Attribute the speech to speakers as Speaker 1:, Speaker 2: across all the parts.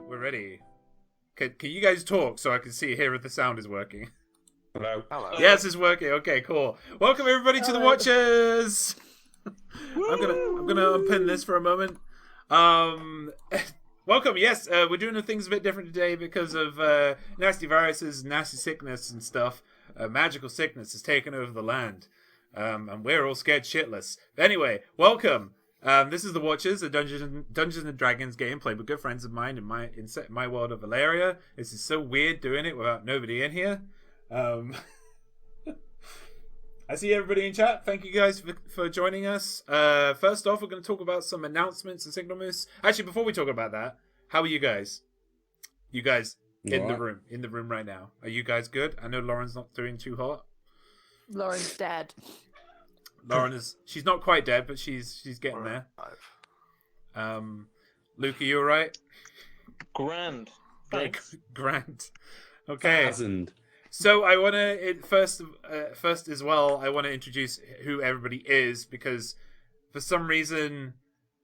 Speaker 1: we're ready. Can you guys talk so I can hear if the sound is working?
Speaker 2: Hello.
Speaker 1: Yes, it's working. Okay, cool. Welcome everybody to the Watchers. I'm gonna unpin this for a moment. Welcome. Yes, we're doing things a bit different today because of nasty viruses, nasty sickness, and stuff. Magical sickness has taken over the land, and we're all scared shitless. Anyway, welcome. This is the Watchers, a Dungeons and Dragons game played with good friends of mine in my world of Valeria. This is so weird doing it without nobody in here. I see everybody in chat. Thank you guys for joining us. First off, we're going to talk about some announcements and Signal Moose. Actually, before we talk about that, how are you guys? You guys in the room right now. Are you guys good? I know Lauren's not doing too hot.
Speaker 3: Lauren's dead.
Speaker 1: She's not quite dead, but she's getting there. Luke, are you alright?
Speaker 4: Grand. Thanks.
Speaker 1: Grand. Okay.
Speaker 2: 1,000.
Speaker 1: So I want to first as well. I want to introduce who everybody is because for some reason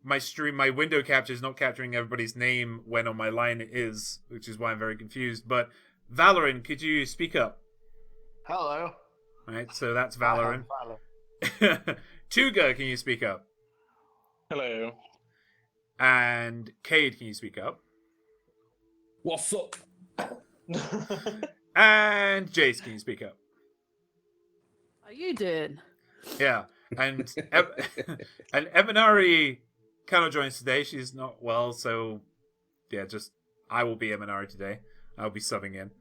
Speaker 1: my window capture is not capturing everybody's name when on my line it is, which is why I'm very confused. But Valorant, could you speak up?
Speaker 5: Hello.
Speaker 1: All right, so that's Valorant.
Speaker 5: Hello.
Speaker 1: Tuga, can you speak up?
Speaker 4: Hello.
Speaker 1: And Cade, can you speak up?
Speaker 2: What's up?
Speaker 1: And Jace, can you speak up?
Speaker 3: How you doing?
Speaker 1: Yeah, and and Emanari cannot join us today. She's not well, so yeah, just I will be Emanari today. I'll be subbing in.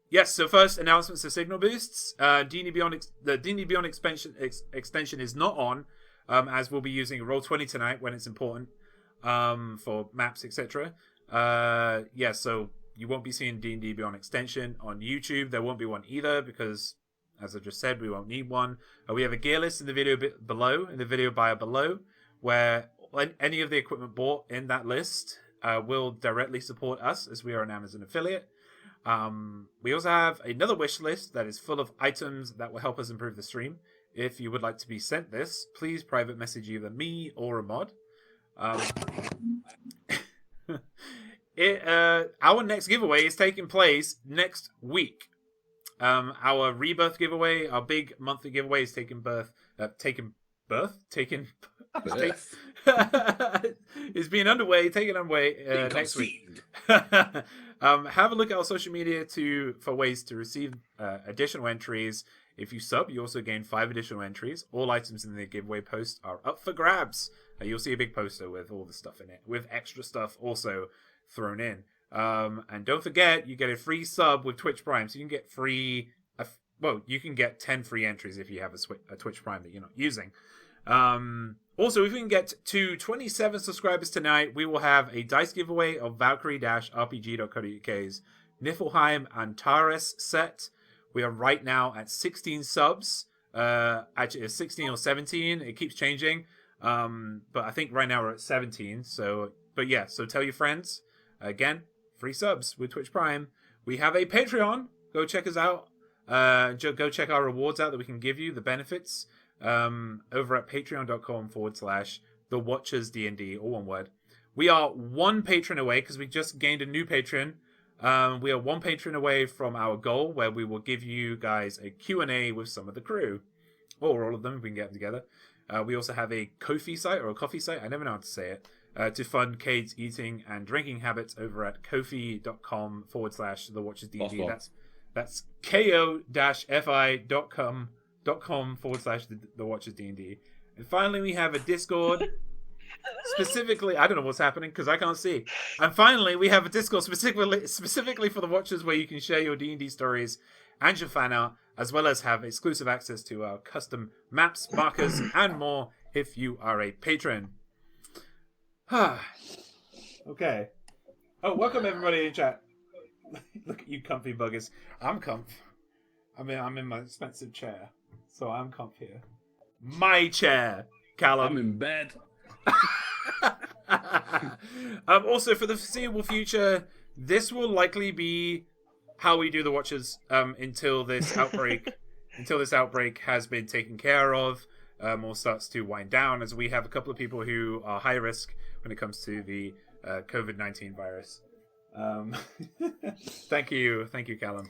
Speaker 1: Yes. So first, announcements of signal boosts. D&D Beyond the D&D Beyond extension is not on, as we'll be using Roll20 tonight when it's important, for maps, etc. Yeah. So you won't be seeing D&D Beyond extension on YouTube. There won't be one either because, as I just said, we won't need one. We have a gear list in the video below, in the video bio below, where any of the equipment bought in that list will directly support us as we are an Amazon affiliate. We also have another wish list that is full of items that will help us improve the stream. If you would like to be sent this, please private message either me or a mod. Our next giveaway is taking place next week. Our rebirth giveaway, our big monthly giveaway, is taking is being underway, taken underway next week. Have a look at our social media for ways to receive additional entries. If you sub, you also gain 5 additional entries. All items in the giveaway post are up for grabs. You'll see a big poster with all the stuff in it, with extra stuff also thrown in. And don't forget, you get a free sub with Twitch Prime, so you can get you can get 10 free entries if you have a Twitch Prime that you're not using. Also, if we can get to 27 subscribers tonight, we will have a dice giveaway of Valkyrie-RPG.co.uk's Niflheim Antares set. We are right now at 16 subs. Actually, it's 16 or 17. It keeps changing. But I think right now we're at 17. So tell your friends. Again, free subs with Twitch Prime. We have a Patreon. Go check us out. Go check our rewards out that we can give you, the benefits. Over at patreon.com/thewatchersdnd, all one word. We are one patron away because we just gained a new patron. We are one patron away from our goal where we will give you guys a Q&A with some of the crew, or all of them if we can get them together. We also have a Ko-fi site, or a coffee site, I never know how to say it, to fund Cade's eating and drinking habits over at kofi.com/thewatchersdnd. That's ko-fi.com/thewatchersdnd. And finally, we have a Discord. Specifically, I don't know what's happening because I can't see. And finally, we have a Discord specifically for the Watchers where you can share your D&D stories and your fan art, as well as have exclusive access to our custom maps, markers, and more if you are a patron. Okay. Oh, welcome everybody in chat. Look at you comfy buggers. I'm comfy. I'm in my expensive chair, so I'm comfy here. My chair, Callum.
Speaker 2: I'm in bed.
Speaker 1: Also, for the foreseeable future, this will likely be how we do the Watchers until this outbreak has been taken care of, or starts to wind down, as we have a couple of people who are high risk when it comes to the COVID-19 virus. Thank you, Callum.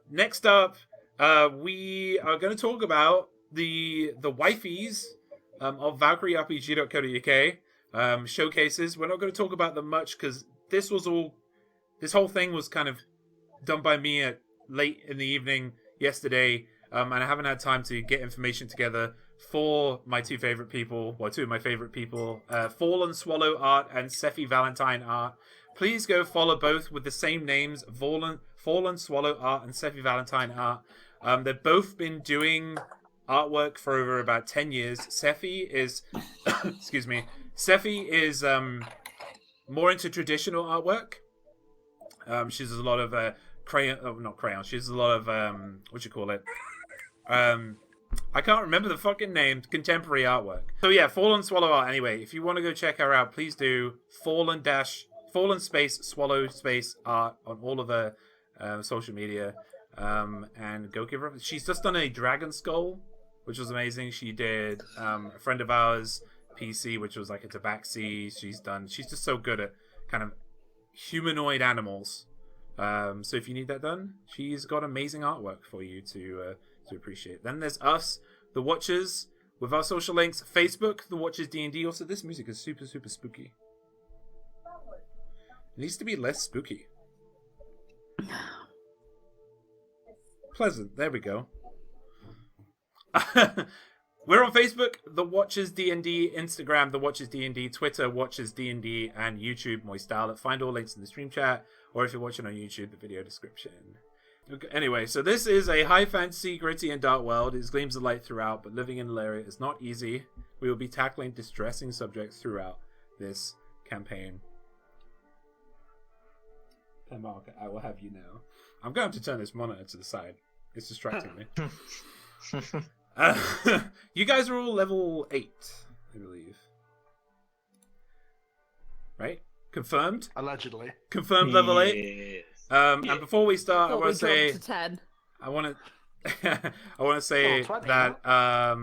Speaker 1: Next up, we are going to talk about the wifeys of ValkyrieRPG.co.uk showcases. We're not going to talk about them much because this whole thing was kind of done by me at late in the evening yesterday, and I haven't had time to get information together for my two of my favorite people, Fallen Swallow Art and Sephi Valentine Art. Please go follow both with the same names, Fallen Swallow Art and Sephi Valentine Art. They've both been doing artwork for over about 10 years. Sephi is, excuse me, more into traditional artwork. She does a lot of not crayons. She does a lot of I can't remember the fucking name. Contemporary artwork. So yeah, Fallen Swallow Art. Anyway, if you want to go check her out, please do. Fallen space Swallow space art on all of her social media, and go give her. She's just done a dragon skull, which was amazing. She did a friend of ours, PC, which was like a tabaxi. She's just so good at kind of humanoid animals. So if you need that done, she's got amazing artwork for you to appreciate. Then there's us, the Watchers, with our social links. Facebook, the Watchers D&D. Also, this music is super, super spooky. It needs to be less spooky. Pleasant. There we go. We're on Facebook, The Watchers D&D, Instagram, The Watchers D&D, Twitter, Watchers D&D, and YouTube, MoistOwlette. Find all links in the stream chat, or if you're watching on YouTube, the video description. Okay, anyway, so this is a high fantasy, gritty, and dark world. There's gleams of light throughout, but living in Ilaria is not easy. We will be tackling distressing subjects throughout this campaign. Mark, I will have you know. I'm going to turn this monitor to the side. It's distracting me. You guys are all level 8, I believe. Right? Confirmed?
Speaker 5: Allegedly.
Speaker 1: Confirmed level 8?
Speaker 4: Yes.
Speaker 1: And before we start, I want to say...
Speaker 3: to 10.
Speaker 1: I want to say
Speaker 5: 20,
Speaker 1: that... I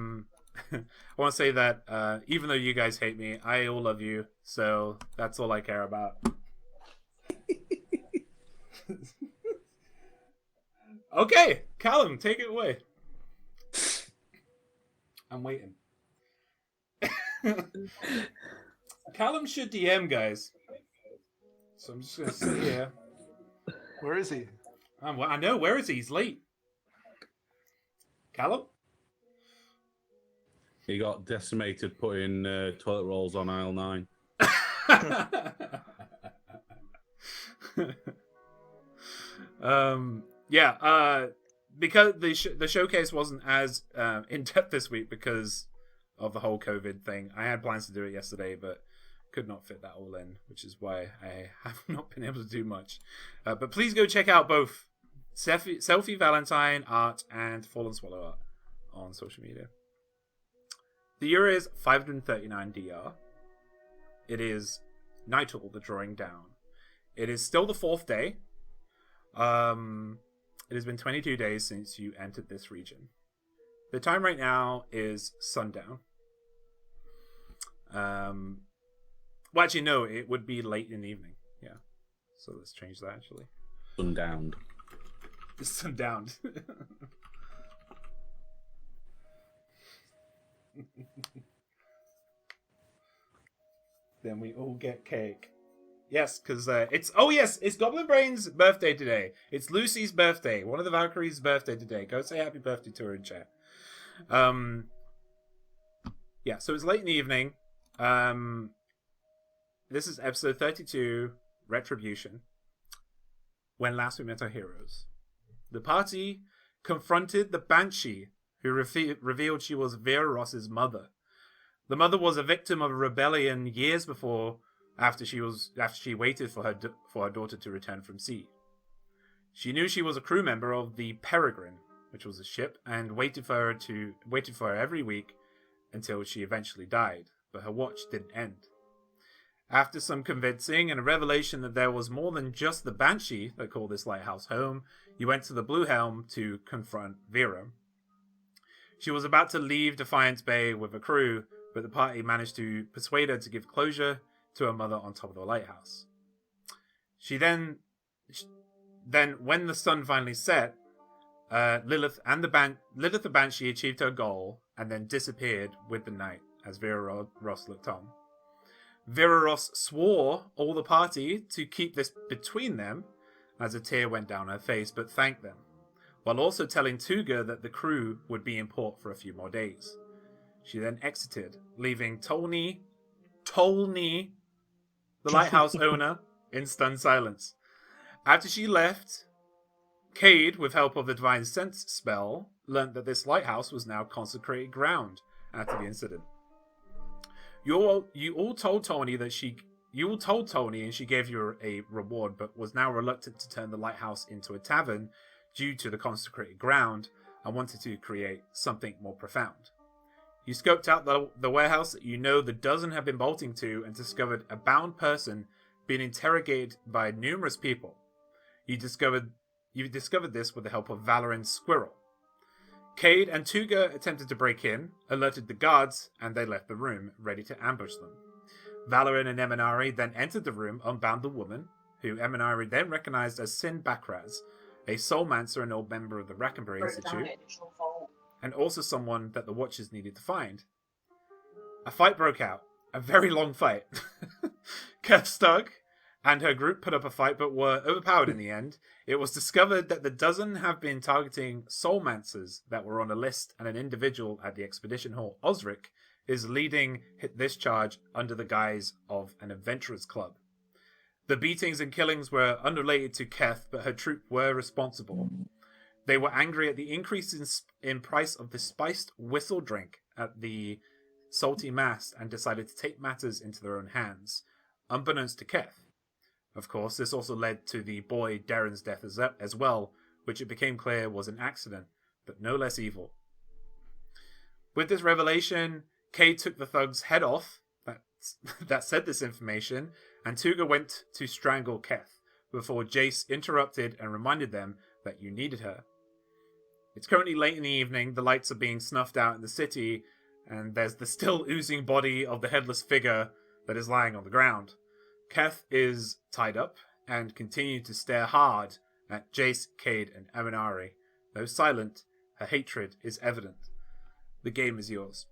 Speaker 1: want to say that even though you guys hate me, I all love you. So that's all I care about. Okay, Callum, take it away. I'm waiting. Callum should DM, guys. So I'm just gonna sit here.
Speaker 5: Where is he?
Speaker 1: I know. Where is he? He's late. Callum?
Speaker 2: He got decimated putting toilet rolls on aisle 9. Because the showcase wasn't as in depth this week because of the whole COVID thing. I had plans to do it yesterday, but could not fit that all in, which is why I have not been able to do much. But please go check out both Selfie Valentine Art and Fallen Swallow Art on social media. The year is 539 DR. It is Nighthall, the drawing down. It is still the 4th day. It has been 22 days since you entered this region. The time right now is sundown. Well, actually, no, it would be late in the evening. Yeah. So let's change that, actually. Sundowned.
Speaker 1: Sundowned. Then we all get cake. Yes, because it's Goblin Brain's birthday today. It's Lucy's birthday. One of the Valkyries' birthday today. Go say happy birthday to her in chat. Yeah, so it's late in the evening. This is episode 32, Retribution. When last we met our heroes. The party confronted the Banshee, who revealed she was Vera Ross's mother. The mother was a victim of a rebellion years before, after she waited for her daughter to return from sea. She knew she was a crew member of the Peregrine, which was a ship, and waited for her every week until she eventually died, but her watch didn't end. After some convincing and a revelation that there was more than just the Banshee that called this lighthouse home, you went to the Blue Helm to confront Vera. She was about to leave Defiance Bay with a crew, but the party managed to persuade her to give closure to her mother on top of the lighthouse. She then when the sun finally set, Lilith the Banshee achieved her goal and then disappeared with the night as Vera Ross looked on. Vera Ross swore all the party to keep this between them as a tear went down her face, but thanked them, while also telling Tuga that the crew would be in port for a few more days. She then exited, leaving Tolney, the lighthouse owner, in stunned silence. After she left, Cade, with help of the Divine Sense spell, learnt that this lighthouse was now consecrated ground after the incident. You all told Tony and she gave you a reward, but was now reluctant to turn the lighthouse into a tavern due to the consecrated ground and wanted to create something more profound. You scoped out the warehouse that you know the dozen have been bolting to and discovered a bound person being interrogated by numerous people. You discovered this with the help of Valoran's squirrel. Cade and Tuga attempted to break in, alerted the guards, and they left the room, ready to ambush them. Valoran and Eminari then entered the room, unbound the woman, who Eminari then recognized as Sin Bakraz, a soulmancer and old member of the Rackenbury Institute, and also someone that the Watchers needed to find. A fight broke out, a very long fight. Kerstug and her group put up a fight but were overpowered in the end. It was discovered that the dozen have been targeting soulmancers that were on a list, and an individual at the expedition hall, Osric, is leading this charge under the guise of an adventurers club. The beatings and killings were unrelated to Keth, but her troop were responsible. They were angry at the increase in price of the spiced whistle drink at the Salty Mass and decided to take matters into their own hands, unbeknownst to Keth. Of course, this also led to the boy Darren's death as well, which it became clear was an accident, but no less evil. With this revelation, Kay took the thug's head off that said this information, and Tuga went to strangle Keth, before Jace interrupted and reminded them that you needed her. It's currently late in the evening, the lights are being snuffed out in the city, and there's the still oozing body of the headless figure that is lying on the ground. Keth is tied up and continued to stare hard at Jace, Cade, and Eminari. Though silent, her hatred is evident. The game is yours.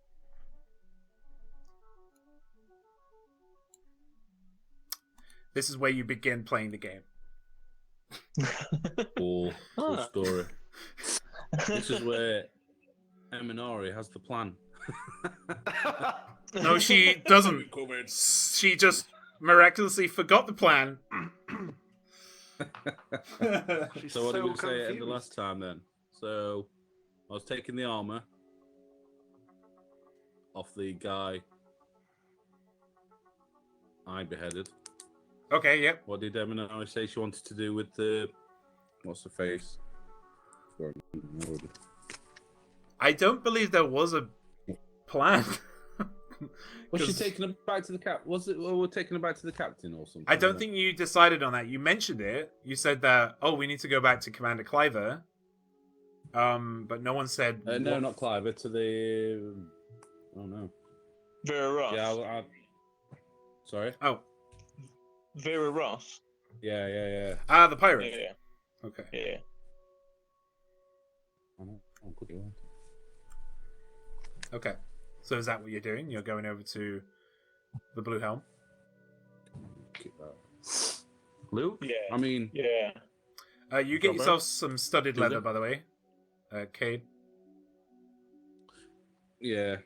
Speaker 1: This is where you begin playing the game.
Speaker 6: Cool story. This is where Eminari has the plan.
Speaker 1: No, she doesn't. She just miraculously forgot the plan.
Speaker 6: So what did we say at the last time then? So I was taking the armor off the guy I beheaded.
Speaker 1: Okay, yep.
Speaker 6: What did Eminari say she wanted to do with the... What's the face?
Speaker 1: I don't believe there was a plan.
Speaker 6: Was she taking her back to the cap? Was it? Or we're taking her back to the captain or something?
Speaker 1: I don't think you decided on that. You mentioned it. You said that. Oh, we need to go back to Commander Cliver. But no one said.
Speaker 6: No, not Cliver. To the. Oh no.
Speaker 4: Vera Ross.
Speaker 6: Yeah. Sorry.
Speaker 1: Oh.
Speaker 4: Vera Ross.
Speaker 6: Yeah.
Speaker 1: Ah, the pirate.
Speaker 4: Yeah.
Speaker 1: Okay.
Speaker 4: Yeah.
Speaker 6: Oh, good lord.
Speaker 1: Okay. So is that what you're doing? You're going over to the Blue Helm?
Speaker 6: Keep that. Luke?
Speaker 4: Yeah.
Speaker 6: I mean...
Speaker 4: Yeah.
Speaker 1: You get yourself some studded
Speaker 6: Is
Speaker 1: leather,
Speaker 6: it?
Speaker 1: by the way. Cade.
Speaker 6: Yeah.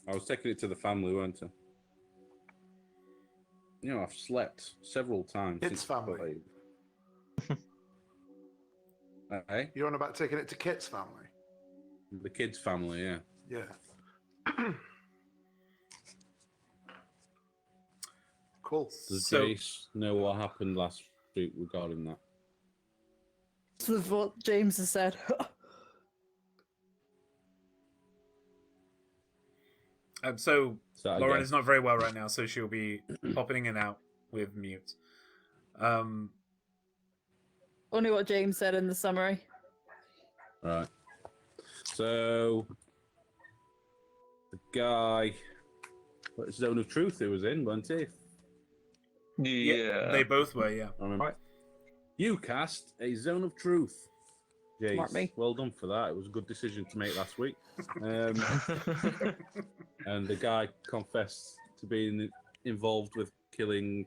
Speaker 6: I was taking it to the family, weren't I? You know, I've slept several times.
Speaker 5: Kit's family.
Speaker 6: Hey?
Speaker 5: You're on about taking it to Kit's family?
Speaker 6: The kids' family, yeah.
Speaker 5: Yeah. Cool.
Speaker 6: Does
Speaker 1: So-
Speaker 6: Jace know what happened last week regarding that?
Speaker 3: With what James has said.
Speaker 1: So
Speaker 6: So
Speaker 1: Lauren is not very well right now, so she'll be popping in and out with mute.
Speaker 3: Only what James said in the summary.
Speaker 6: Right. So the guy, what zone of truth he was in, wasn't he?
Speaker 4: Yeah.
Speaker 1: They both were, yeah.
Speaker 6: I remember.
Speaker 5: Right.
Speaker 6: You cast a Zone of Truth.
Speaker 3: Smart me.
Speaker 6: Jace, well done for that. It was a good decision to make last week. And the guy confessed to being involved with killing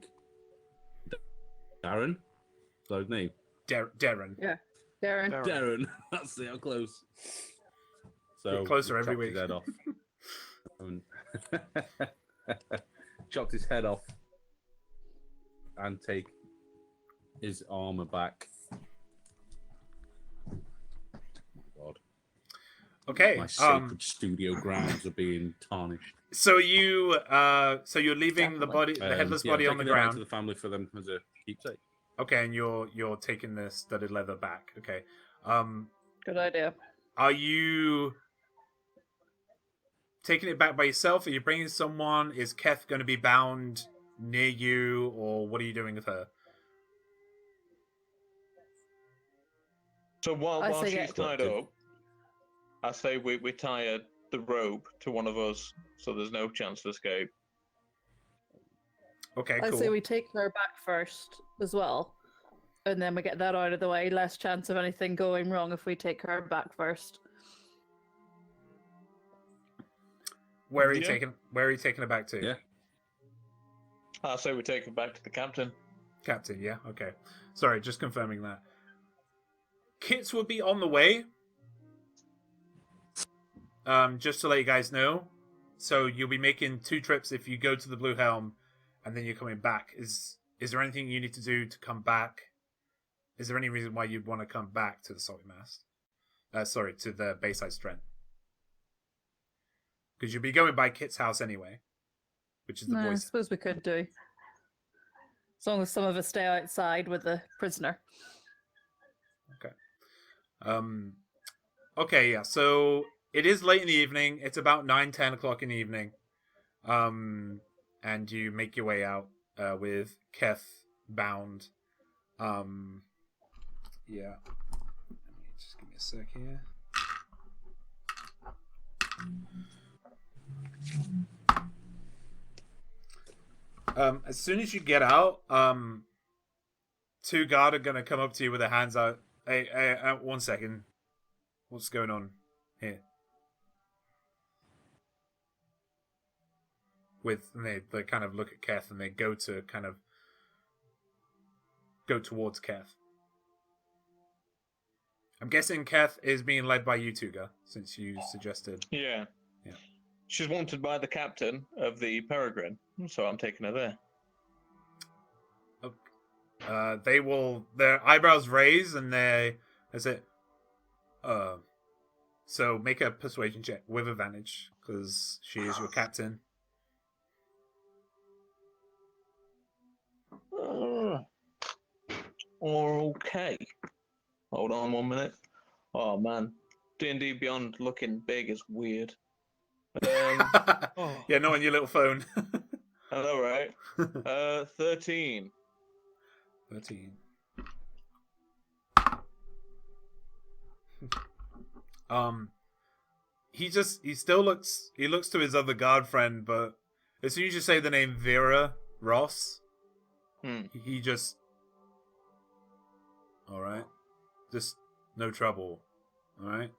Speaker 6: Darren. Is that his name?
Speaker 1: Darren.
Speaker 3: Yeah. Darren.
Speaker 6: Darren. That's it. How close. So
Speaker 1: Get closer
Speaker 6: he
Speaker 1: every
Speaker 6: chopped
Speaker 1: week.
Speaker 6: His head off. Chopped his head off and take his armor back. God.
Speaker 1: Okay.
Speaker 6: My sacred studio grounds are being tarnished.
Speaker 1: So you're leaving the
Speaker 3: Definitely.
Speaker 1: body, the headless
Speaker 6: Yeah,
Speaker 1: body on the
Speaker 6: taking it back to
Speaker 1: ground.
Speaker 6: the family for them as a keepsake.
Speaker 1: Okay, and you're taking the studded leather back. Okay.
Speaker 3: Good idea.
Speaker 1: Are you taking it back by yourself? Are you bringing someone? Is Keth going to be bound near you, or what are you doing with her?
Speaker 4: So while
Speaker 3: I say
Speaker 4: she's
Speaker 3: get
Speaker 4: tied
Speaker 6: collected.
Speaker 4: up, I say we tie the rope to one of us, so there's no chance to escape.
Speaker 1: Okay,
Speaker 3: I
Speaker 1: cool.
Speaker 3: say we take her back first as well. And then we get that out of the way. Less chance of anything going wrong if we take her back first.
Speaker 1: Where are you
Speaker 4: Yeah.
Speaker 1: taking it back to?
Speaker 6: Yeah.
Speaker 4: I say we take her back to the captain.
Speaker 1: Captain, yeah, okay. Sorry, just confirming that. Kits will be on the way. Just to let you guys know. So you'll be making 2 trips if you go to the Blue Helm and then you're coming back. Is there anything you need to do to come back? Is there any reason why you'd want to come back to the Salty Mast? To the Bayside Strength. Because you'll be going by Kit's house anyway. Which is the
Speaker 3: I
Speaker 1: voice.
Speaker 3: suppose we could do. As long as some of us stay outside with the prisoner.
Speaker 1: Okay, yeah, so it is late in the evening. It's about 9-10 o'clock in the evening. And you make your way out with Keth bound. Yeah. Let me just give me a sec here. As soon as you get out, 2 guard are gonna come up to you with their hands out. Hey, 1 second. What's going on here? And they kind of look at Keth and they go to kind of go towards Keth. I'm guessing Keth is being led by you, Tuga, since you suggested.
Speaker 4: Yeah.
Speaker 1: Yeah.
Speaker 4: She's wanted by the captain of the Peregrine, so I'm taking her there.
Speaker 1: Their eyebrows raise and so make a persuasion check with advantage because she is your captain.
Speaker 4: Okay. Hold on 1 minute. Oh man, D&D Beyond looking big is weird.
Speaker 1: Yeah, not on your little phone.
Speaker 4: I know, right? 13.
Speaker 1: 13. He looks to his other guard friend, but as soon as you say the name Vera Ross, he just, all right, just no trouble, all right,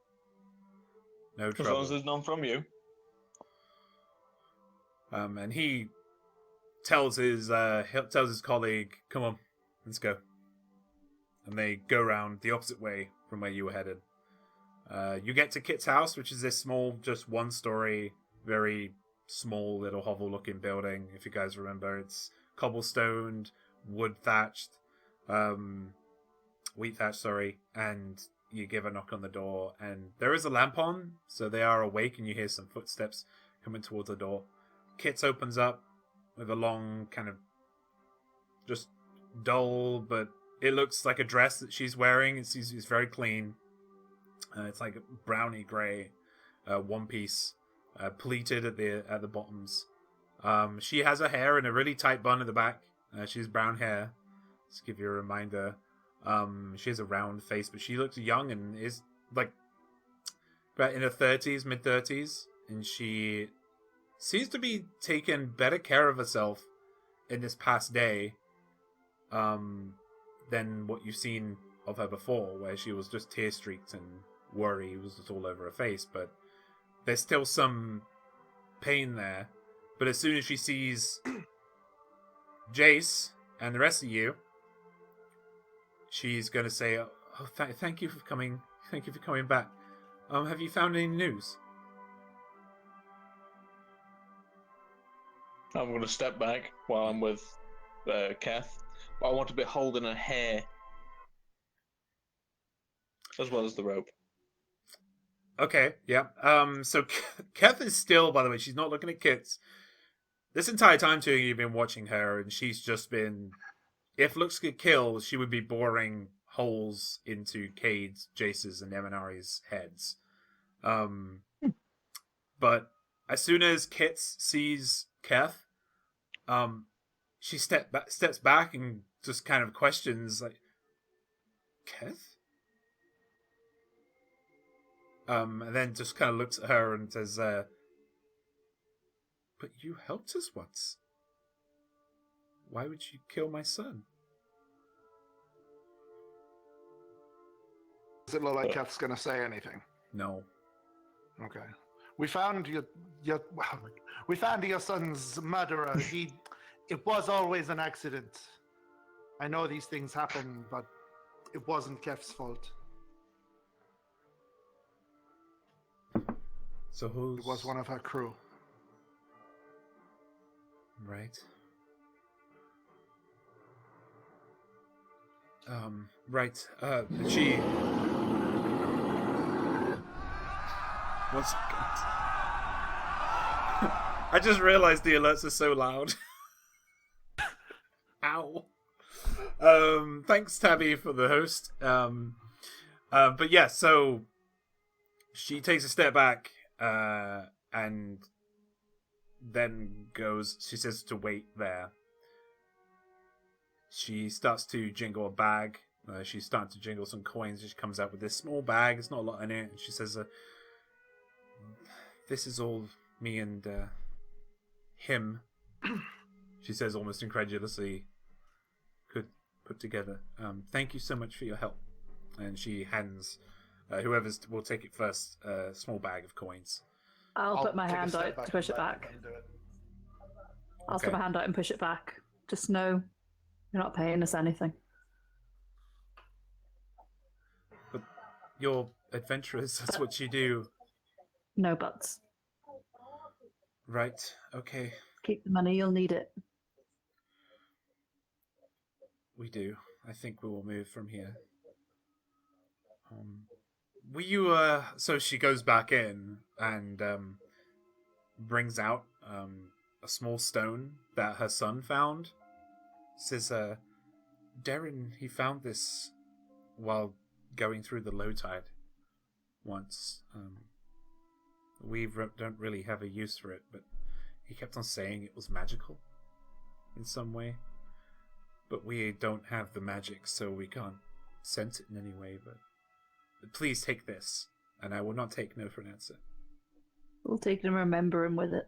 Speaker 1: no trouble.
Speaker 4: As long as there's none from you.
Speaker 1: And he tells his colleague, "Come on, let's go." And they go round the opposite way from where you were headed. You get to Kit's house, which is this small, just 1-story, very small little hovel-looking building. If you guys remember, it's cobblestoned, wood thatched, wheat thatched, sorry. And you give a knock on the door, and there is a lamp on, so they are awake, and you hear some footsteps coming towards the door. Kit's opens up with a long, kind of just dull, but it looks like a dress that she's wearing. It's very clean. It's like browny grey, one piece, pleated at the bottoms. She has her hair in a really tight bun at the back. She has brown hair. Let's give you a reminder. She has a round face, but she looks young and is like about in her 30s, mid-30s, and she seems to be taking better care of herself in this past day than what you've seen of her before, where she was just tear streaked and worry was just all over her face. But there's still some pain there. But as soon as she sees Jace and the rest of you, she's going to say, "Oh, thank you for coming. Thank you for coming back. Have you found any news?"
Speaker 4: I'm going to step back while I'm with Kath, but I want to be holding her hair as well as the rope.
Speaker 1: Okay, yeah. So Keth is still, by the way, she's not looking at Kits. This entire time, too, you've been watching her, and she's just been... If looks could kill, she would be boring holes into Cade's, Jace's, and Eminari's heads. But as soon as Kits sees Keth, she steps back and just kind of questions, like, Keth? And then just kind of looks at her and says, "But you helped us once. Why would you kill my son?"
Speaker 5: Does it look like Keth's going to say anything?
Speaker 1: No.
Speaker 5: Okay. We found your son's murderer. It was always an accident. I know these things happen, but it wasn't Keth's fault.
Speaker 1: So who's...
Speaker 5: It was one of her crew.
Speaker 1: Right. Right. She... One second. I just realized the alerts are so loud. Ow. Thanks, Tabby, for the host. But yeah, so she takes a step back, and then goes, she says to wait there. She starts to jingle a bag. She's starting to jingle some coins. She comes out with this small bag. There's not a lot in it. And she says, "This is all me and him," she says almost incredulously, "could put together. Thank you so much for your help." And she hands whoever's will take it first a small bag of coins.
Speaker 3: I'll put my
Speaker 5: take a
Speaker 3: hand
Speaker 5: step
Speaker 3: out
Speaker 5: back
Speaker 3: to push
Speaker 5: and
Speaker 3: it
Speaker 5: let
Speaker 3: back.
Speaker 5: them do it.
Speaker 3: I'll
Speaker 1: Okay.
Speaker 3: put my hand out and push it back. Just know you're not paying us anything.
Speaker 1: But you're adventurers, that's what you do.
Speaker 3: No buts.
Speaker 1: Right, okay,
Speaker 3: Keep the money, you'll need it.
Speaker 1: we do. I think we will move from here. Were you, so she goes back in and brings out a small stone that her son found. Says, Darren, he found this while going through the low tide once. We don't really have a use for it, but he kept on saying it was magical in some way. But we don't have the magic, so we can't sense it in any way. But please take this, and I will not take no for an answer.
Speaker 3: We'll take it and remember him with it.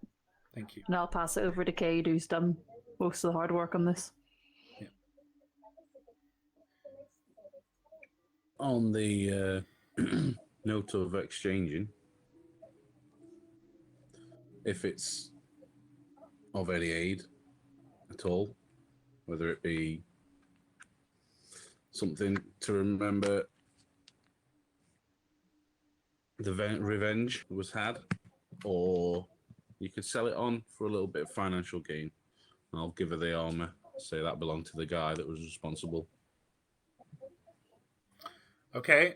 Speaker 1: Thank you.
Speaker 3: And I'll pass it over to Cade, who's done most of the hard work on this.
Speaker 6: On the note of exchanging, if it's of any aid at all, whether it be something to remember the revenge was had, or you could sell it on for a little bit of financial gain. I'll give her the armor, say that belonged to the guy that was responsible.
Speaker 1: Okay,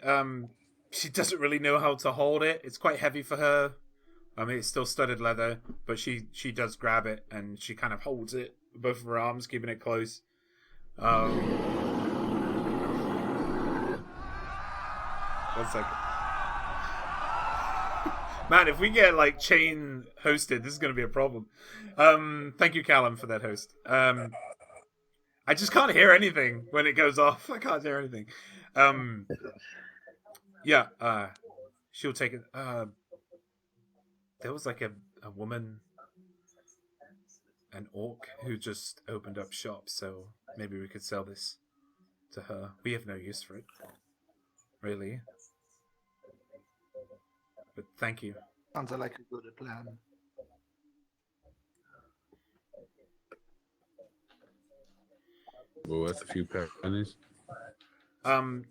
Speaker 1: she doesn't really know how to hold it. It's quite heavy for her. I mean, it's still studded leather, but she does grab it, and she kind of holds it with both of her arms, keeping it close. One second. Man, if we get, like, chain hosted, this is going to be a problem. Thank you, Callum, for that host. I just can't hear anything when it goes off. I can't hear anything. She'll take it. There was like a woman, an orc, who just opened up shop, so maybe we could sell this to her. We have no use for it, really. But thank you.
Speaker 5: Sounds like a good plan.
Speaker 6: We're worth a few pennies.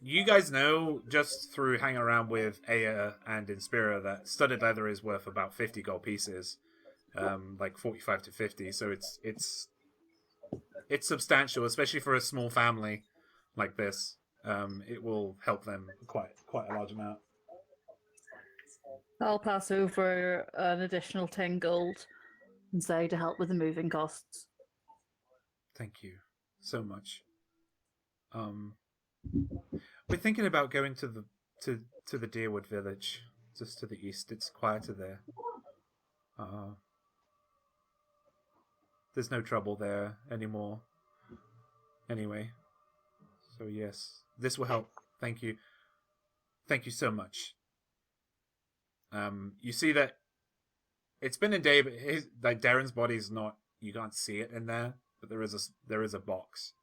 Speaker 1: You guys know just through hanging around with Aya and Inspira that studded leather is worth about 50 gold pieces, like 45 to 50. So it's substantial, especially for a small family like this. It will help them quite a large amount.
Speaker 3: I'll pass over an additional 10 gold and say to help with the moving costs.
Speaker 1: Thank you so much. We're thinking about going to the Deerwood village, just to the east. It's quieter there. There's no trouble there anymore. Anyway, so yes, this will help. Thank you. Thank you so much. You see that it's been a day, but Darren's body's not. You can't see it in there, but there is a box,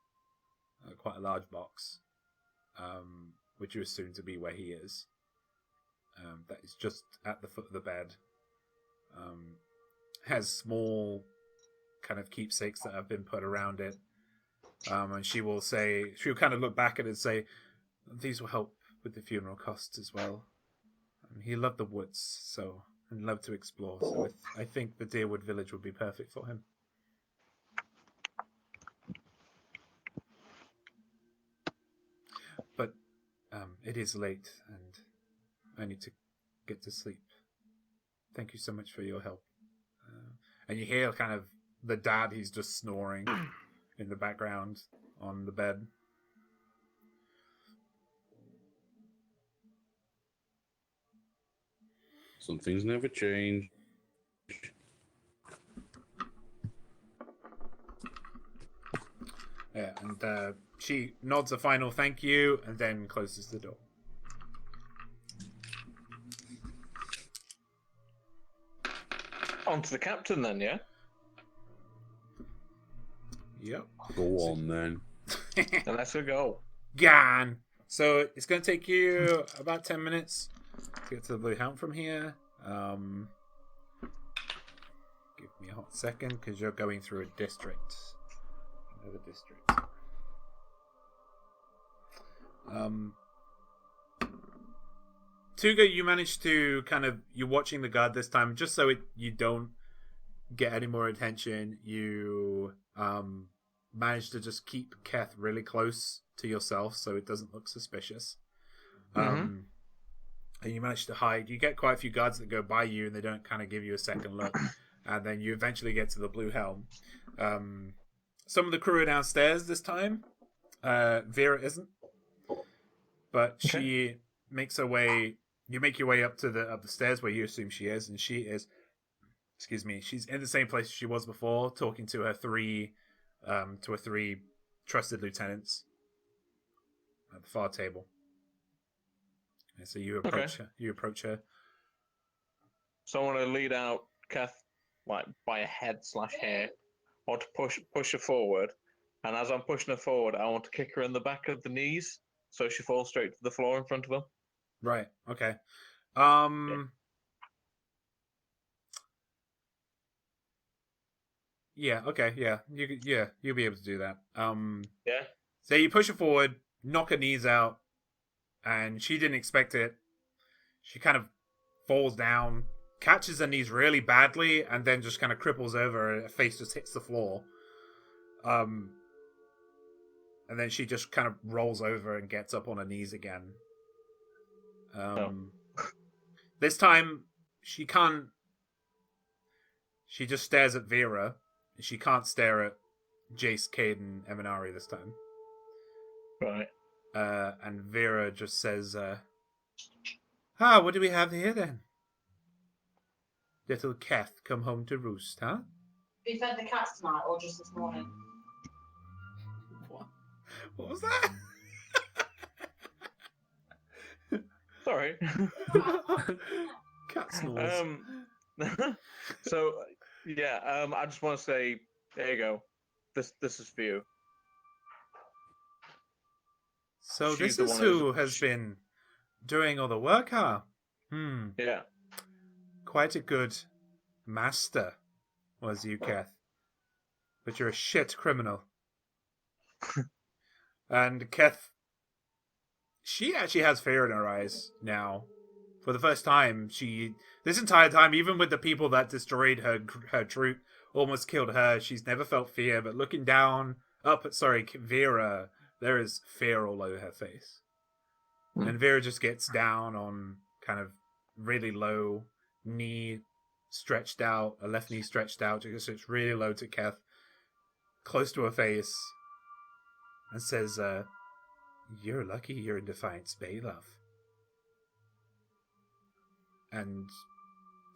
Speaker 1: quite a large box, which you assume to be where he is. That is just at the foot of the bed. Has small kind of keepsakes that have been put around it. And she'll kind of look back at it and say, these will help with the funeral costs as well. He loved the woods, and loved to explore. So I think the Deerwood village would be perfect for him. But it is late, and I need to get to sleep. Thank you so much for your help. And you hear kind of the dad, he's just snoring in the background on the bed.
Speaker 6: Some things never change.
Speaker 1: Yeah, and she nods a final thank you and then closes the door.
Speaker 4: On to the captain then, yeah?
Speaker 1: Yep.
Speaker 6: Go on then.
Speaker 4: And let's go.
Speaker 1: Gone. So it's going to take you about 10 minutes to get to the Blue Helm from here. Give me a hot second because you're going through a district. Another district. Tuga, you managed to you're watching the guard this time, just so you don't get any more attention. You managed to just keep Keth really close to yourself so it doesn't look suspicious. And you managed to hide. You get quite a few guards that go by you and they don't kind of give you a second look. And then you eventually get to the Blue Helm. Some of the crew are downstairs this time. Vera isn't. But she makes her way. You make your way up to the stairs where you assume she is, and she is. Excuse me. She's in the same place she was before, talking to her three trusted lieutenants at the far table. And so you approach her. You approach her.
Speaker 4: So I want to lead out Kath like by a head/hair, or to push her forward. And as I'm pushing her forward, I want to kick her in the back of the knees so she falls straight to the floor in front of him.
Speaker 1: Right. Okay. Yeah. Okay. Yeah. You'll be able to do that.
Speaker 4: Yeah.
Speaker 1: So you push her forward, knock her knees out, and she didn't expect it. She kind of falls down, catches her knees really badly, and then just kind of cripples over. Her face just hits the floor. And then she just kind of rolls over and gets up on her knees again. This time, she can't... She just stares at Vera. She can't stare at Jace, Caden, Eminari this time.
Speaker 4: Right.
Speaker 1: And Vera just says, what do we have here then? Little Keth come home to roost, huh?
Speaker 7: You fed the cats tonight or just this morning?
Speaker 1: What was that?
Speaker 4: Sorry.
Speaker 1: Cat snores.
Speaker 4: So, yeah, I just want to say, there you go. This is for you.
Speaker 1: So
Speaker 4: She's
Speaker 1: this
Speaker 4: the
Speaker 1: is
Speaker 4: one
Speaker 1: who has been doing all the work, huh?
Speaker 4: Yeah.
Speaker 1: Quite a good master was you, Kath. But you're a shit criminal. And Kath, she actually has fear in her eyes now. For the first time, this entire time, even with the people that destroyed her troop, almost killed her, she's never felt fear. But looking down, Vera, there is fear all over her face. And Vera just gets down on kind of really low, knee stretched out, a left knee stretched out, because it's really low to Keth, close to her face, and says, "You're lucky you're in Defiance Bay, love." And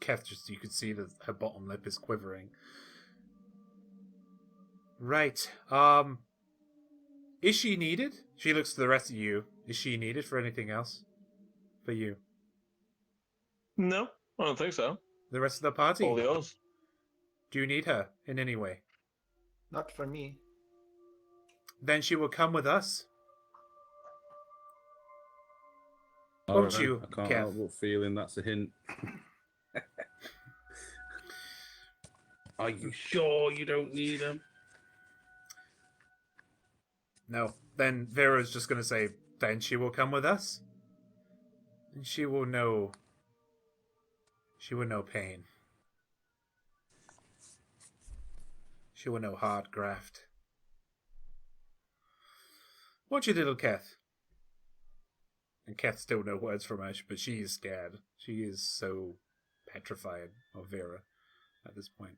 Speaker 1: Keth you could see that her bottom lip is quivering. Right. Is she needed? She looks to the rest of you. Is she needed for anything else? For you?
Speaker 4: No, I don't think so.
Speaker 1: The rest of the party?
Speaker 4: All yours.
Speaker 1: Do you need her in any way?
Speaker 5: Not for me.
Speaker 1: Then she will come with us. Won't
Speaker 6: Alright,
Speaker 1: you,
Speaker 6: I can't
Speaker 1: Kev?
Speaker 6: help but feeling that's a hint. Are you sure you don't need him?
Speaker 1: No. Then Vera's just going to say, then she will come with us. And she will know pain. She will know hard graft. Won't you, little Keth? And Keth still no words from her, but she is scared. She is so petrified of Vera at this point.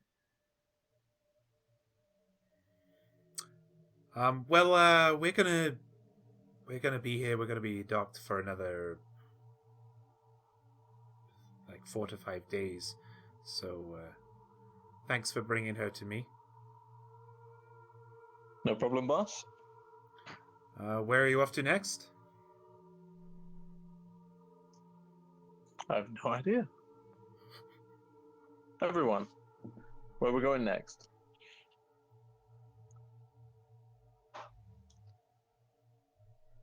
Speaker 1: We're gonna be here. We're gonna be docked for another 4 to 5 days. So, thanks for bringing her to me.
Speaker 4: No problem, boss.
Speaker 1: Where are you off to next?
Speaker 4: I have no idea. Everyone, where are we going next?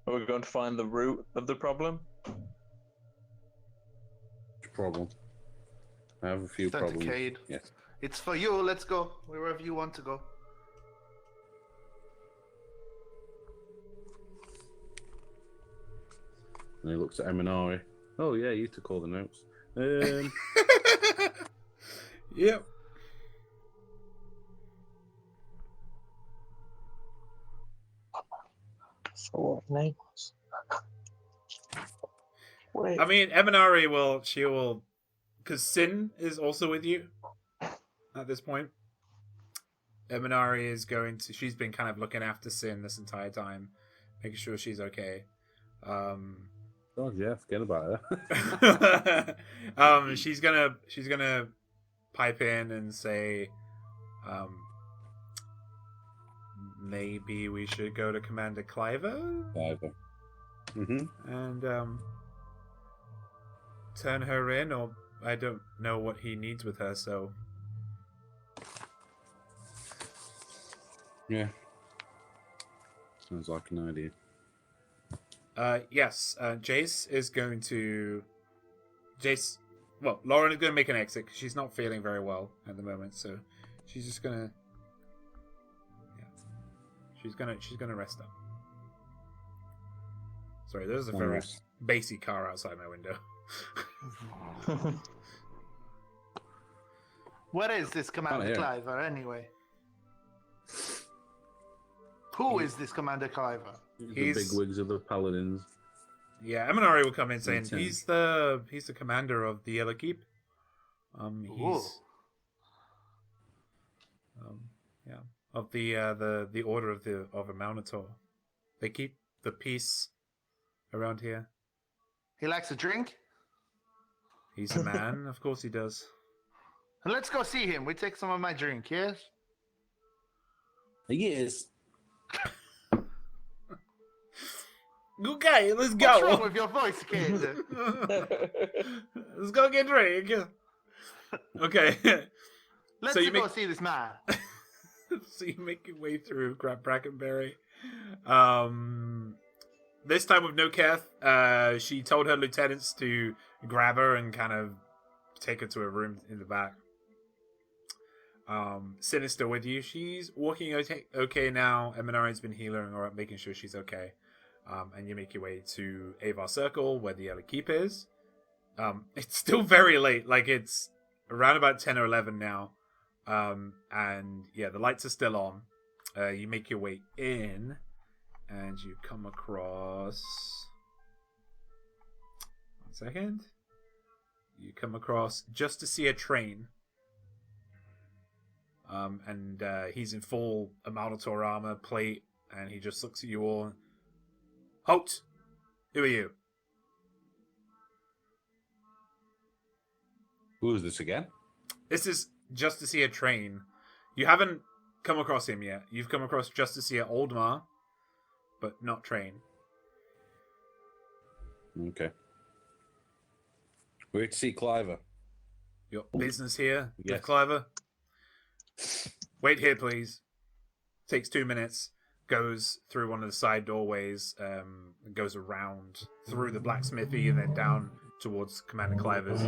Speaker 4: Are we going to find the root of the problem?
Speaker 6: Problem. I have a few
Speaker 5: Send to
Speaker 6: problems.
Speaker 5: Cade.
Speaker 6: Yes.
Speaker 5: It's for you. Let's go wherever you want to go.
Speaker 6: And he looks at Eminari. Oh yeah, you took all the notes.
Speaker 1: Yep.
Speaker 4: So what name was? Wait.
Speaker 1: I mean, Eminari will, because Sin is also with you at this point. Eminari is she's been kind of looking after Sin this entire time, making sure she's okay.
Speaker 6: Oh yeah, forget about her.
Speaker 1: She's gonna pipe in and say, maybe we should go to Commander Cliver and turn her in, or I don't know what he needs with her, so
Speaker 6: Yeah. Sounds like an idea.
Speaker 1: yes, Jace is going to Lauren is going to make an exit because she's not feeling very well at the moment, so she's just gonna she's gonna rest up. Sorry, there's a very
Speaker 6: Nice.
Speaker 1: bassy car outside my window.
Speaker 5: What is this Commander
Speaker 6: hear it.
Speaker 5: Cliver anyway? Who is this Commander Cliver?
Speaker 6: The
Speaker 1: He's-
Speaker 6: big wigs of the paladins.
Speaker 1: Yeah, Eminari will come in saying
Speaker 6: Makes sense.
Speaker 1: he's the commander of the Yellow Keep.
Speaker 5: Ooh.
Speaker 1: Of the order of a Maunator. They keep the peace around here.
Speaker 5: He likes a drink?
Speaker 1: He's a man, of course he does.
Speaker 5: Let's go see him. We take some of my drink, yes?
Speaker 6: Yes.
Speaker 1: Okay, let's
Speaker 5: What's wrong
Speaker 1: go.
Speaker 5: with your voice, kid?
Speaker 1: Let's go get drink. Okay.
Speaker 5: Let's
Speaker 1: So you
Speaker 5: go
Speaker 1: make-
Speaker 5: see this man.
Speaker 1: So you make your way through Brackenberry. this time with no Keth, she told her lieutenants to grab her and kind of take her to a room in the back. Sin is still with you. She's walking okay now. Eminari's been healing her up, making sure she's okay. And you make your way to Avar Circle, where the Yellow Keep is. It's still very late. Like, it's around about 10 or 11 now. And, yeah, the lights are still on. You make your way in, and you come across... One second. You come across Just to See a Train. And he's in full Amaldator armor, plate, and he just looks at you all. Halt! Who are you?
Speaker 6: Who is this again?
Speaker 1: This is Just to See a Train. You haven't come across him yet. You've come across Just to See a Oldmar, but not Train.
Speaker 6: Okay. We're to see Cliver.
Speaker 1: Your business here
Speaker 6: Yes.
Speaker 1: with Cliver? Wait here, please. Takes 2 minutes. Goes through one of the side doorways. Goes around through the blacksmithy and then down towards Commander Cliver's.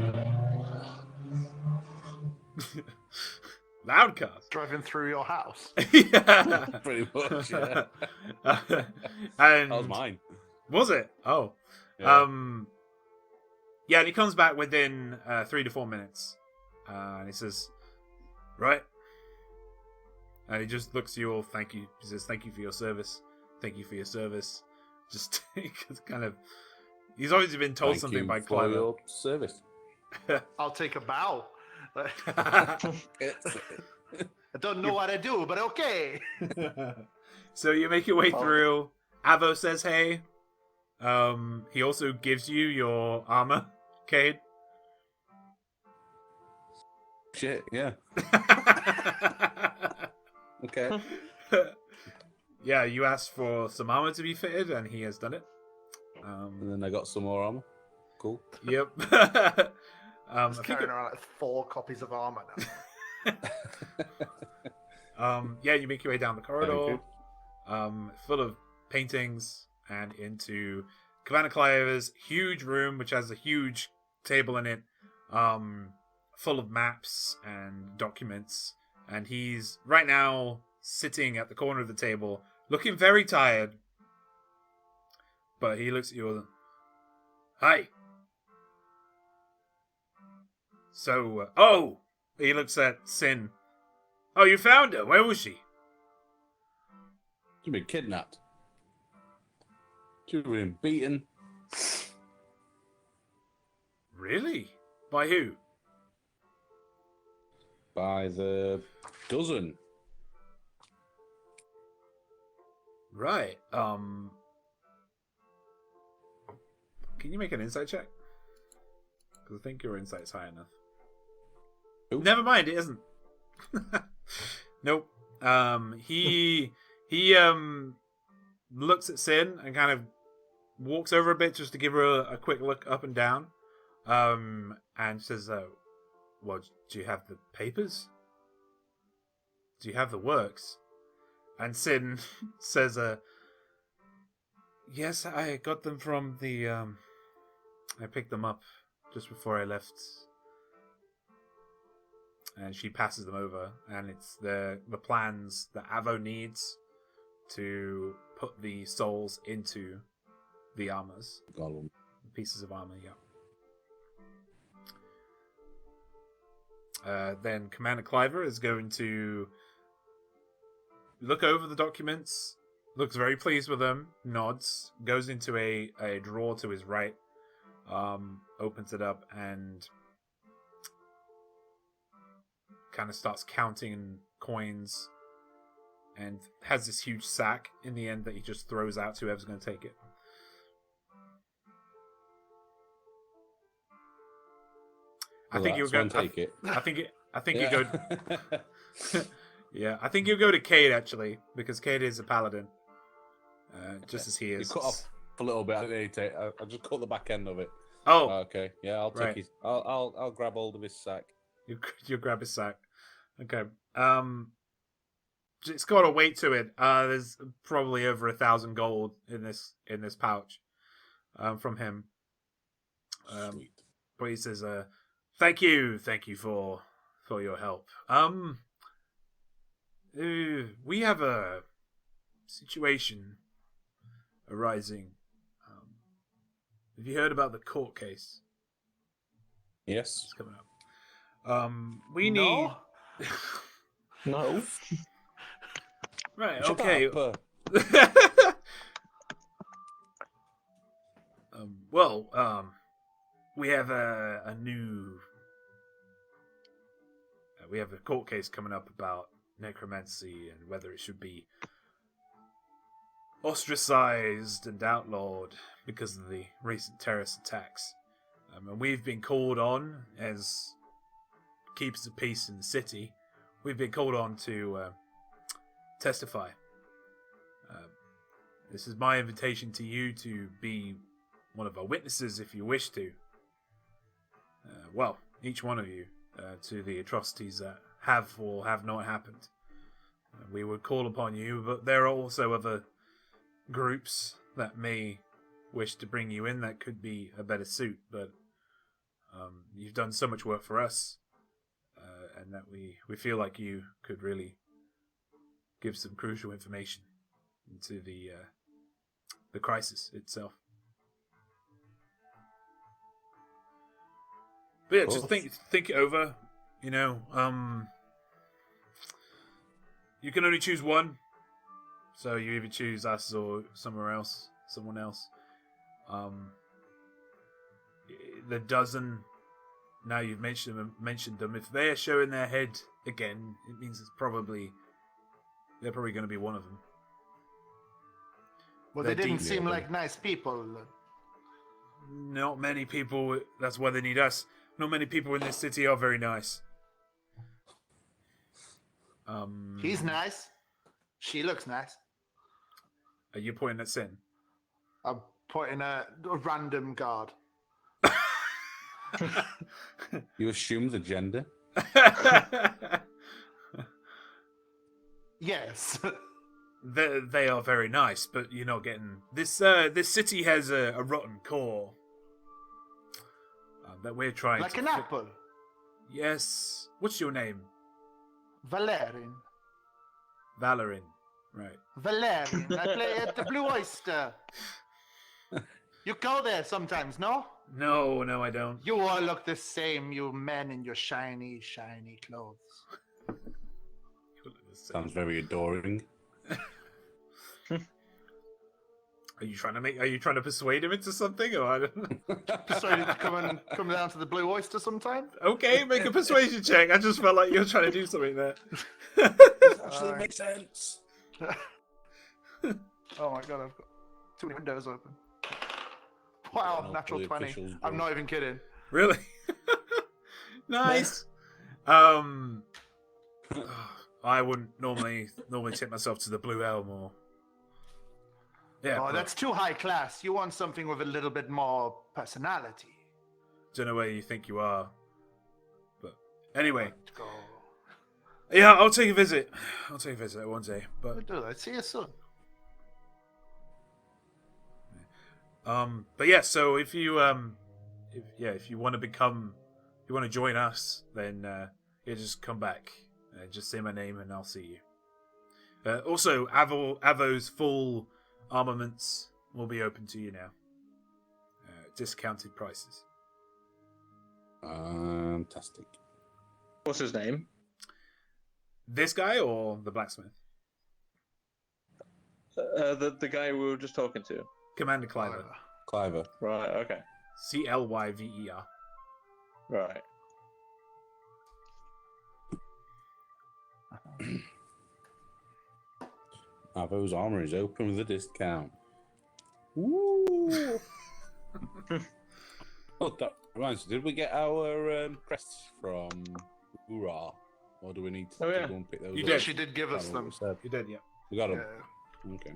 Speaker 1: Loudcast.
Speaker 5: Driving through your house.
Speaker 1: Yeah.
Speaker 6: Pretty much, yeah.
Speaker 1: And
Speaker 6: That was mine.
Speaker 1: Was it? Oh.
Speaker 6: Yeah.
Speaker 1: Yeah, and he comes back within 3 to 4 minutes. And he says, right. And he just looks at you all, thank you. He says, thank you for your service. Thank you for your service. Just kind of... He's obviously been told
Speaker 6: Thank
Speaker 1: something
Speaker 6: you
Speaker 1: by
Speaker 6: for
Speaker 1: Clive.
Speaker 6: your service.
Speaker 5: I'll take a bow.
Speaker 6: It's-
Speaker 5: I don't know what I do, but okay.
Speaker 1: So you make your way
Speaker 5: Oh.
Speaker 1: through. Avo says hey. He also gives you your armor, Cade.
Speaker 6: Shit, yeah. Okay.
Speaker 1: Yeah, you asked for some armor to be fitted, and he has done it.
Speaker 6: And then I got some more armor. Cool.
Speaker 1: Yep.
Speaker 5: I was carrying around like 4 copies of armor now.
Speaker 1: Yeah, you make your way down the corridor,
Speaker 6: Very
Speaker 1: full of paintings, and into Commander Cliver's huge room, which has a huge table in it, full of maps and documents. And he's right now sitting at the corner of the table, looking very tired. But he looks at you all. Hi. So, oh! He looks at Sin. Oh, you found her. Where was she?
Speaker 6: She's been kidnapped. She's been beaten.
Speaker 1: Really? By who?
Speaker 6: By the dozen.
Speaker 1: Right. Can you make an insight check? Because I think your insight's high enough.
Speaker 6: Ooh.
Speaker 1: Never mind, it isn't. Nope. He looks at Sin and kind of walks over a bit just to give her a quick look up and down. And says, well, do you have the papers? Do you have the works? And Sin says, yes, I got them from the, I picked them up just before I left. And she passes them over, and it's the plans that Avo needs to put the souls into the armors.
Speaker 6: Gollum.
Speaker 1: Pieces of armor, yeah. Then Commander Cliver is going to look over the documents, looks very pleased with them, nods, goes into a drawer to his right, opens it up, and kind of starts counting coins, and has this huge sack in the end that he just throws out to whoever's going to take it. I think you'll go.
Speaker 6: Take it.
Speaker 1: I think
Speaker 6: Yeah.
Speaker 1: you go. Yeah, I think you'll go to Cade actually, because Cade is a paladin, just as he
Speaker 6: You
Speaker 1: is.
Speaker 6: cut off a little bit. I didn't take. I just cut the back end of it.
Speaker 1: Oh,
Speaker 6: Okay. Yeah, I'll take
Speaker 1: Right.
Speaker 6: his. I'll grab hold of his sack.
Speaker 1: you grab his sack. Okay. it's got a weight to it. There's probably over 1,000 gold in this pouch, from him.
Speaker 6: Sweet.
Speaker 1: But he says, thank you for your help. We have a situation arising. Have you heard about the court case?
Speaker 6: Yes.
Speaker 1: It's coming up. We need.
Speaker 4: No.
Speaker 1: Right.
Speaker 6: Shut
Speaker 1: Okay.
Speaker 6: up,
Speaker 1: We have a new. We have a court case coming up about necromancy and whether it should be ostracized and outlawed because of the recent terrorist attacks. And we've been called on as keepers of peace in the city. We've been called on to testify. This is my invitation to you to be one of our witnesses if you wish to. Each one of you, to the atrocities that have or have not happened. We would call upon you, but there are also other groups that may wish to bring you in that could be a better suit, but you've done so much work for us, and that we feel like you could really give some crucial information into the crisis itself. But yeah, just think it over. You know, you can only choose one, so you either choose us or someone else. The dozen. Now you've mentioned them. If they're showing their head again, it means they're probably going to be one of them.
Speaker 5: Well,
Speaker 1: They're
Speaker 5: they didn't
Speaker 1: deep.
Speaker 5: seem like nice people.
Speaker 1: Not many people. That's why they need us. Not many people in this city are very nice.
Speaker 5: He's nice. She looks nice.
Speaker 1: Are you pointing at Sin?
Speaker 5: I'm pointing a random guard.
Speaker 6: You assume the gender?
Speaker 5: Yes.
Speaker 1: They are very nice, but you're not getting this. This city has a rotten core that we're trying
Speaker 5: Like
Speaker 1: to
Speaker 5: an apple.
Speaker 1: Yes. What's your name?
Speaker 5: Valerian.
Speaker 1: Valerin. Right.
Speaker 5: Valerian. I play at the Blue Oyster. You go there sometimes, no?
Speaker 1: No, I don't.
Speaker 5: You all look the same, you men in your shiny, shiny clothes.
Speaker 6: Sounds very adoring.
Speaker 1: Are you trying to persuade him into something, or I don't know?
Speaker 5: Persuaded to come down to the Blue Oyster sometime?
Speaker 1: Okay, make a persuasion check. I just felt like you were trying to do something there.
Speaker 6: Actually makes sense.
Speaker 5: Oh my god, I've got too many windows open. Wow,
Speaker 6: Yeah,
Speaker 5: natural
Speaker 6: the
Speaker 5: 20.
Speaker 6: officials
Speaker 5: I'm
Speaker 6: do.
Speaker 5: not even kidding.
Speaker 1: Really? Nice. I wouldn't normally tip myself to the Blue Elm or. Yeah.
Speaker 5: Oh,
Speaker 1: but
Speaker 5: that's too high class. You want something with a little bit more personality.
Speaker 1: don't know where you think you are, but anyway,
Speaker 5: Let's go.
Speaker 1: yeah, I'll take a visit. One day, but
Speaker 5: I'll do that. See you soon.
Speaker 1: but yeah. So if you if you want to join us, then yeah, just come back. Just say my name and I'll see you. Also, Avo's full armaments will be open to you now. Discounted prices.
Speaker 6: Fantastic.
Speaker 4: What's his name?
Speaker 1: This guy or the blacksmith?
Speaker 4: The guy we were just talking to.
Speaker 1: Commander Cliver.
Speaker 6: Cliver.
Speaker 4: Right. Okay.
Speaker 1: Clyver.
Speaker 4: Right.
Speaker 6: Avo's armor is open with a discount. Woo! Oh, that reminds me, did we get our crests from Hoorah? Or do we need to,
Speaker 4: Oh, yeah.
Speaker 6: go and pick those
Speaker 1: You
Speaker 6: up?
Speaker 1: did.
Speaker 5: Yeah, she did give us
Speaker 6: Can't
Speaker 5: them.
Speaker 6: remember what it said.
Speaker 1: You did, yeah.
Speaker 6: We got them.
Speaker 5: Yeah.
Speaker 6: Okay.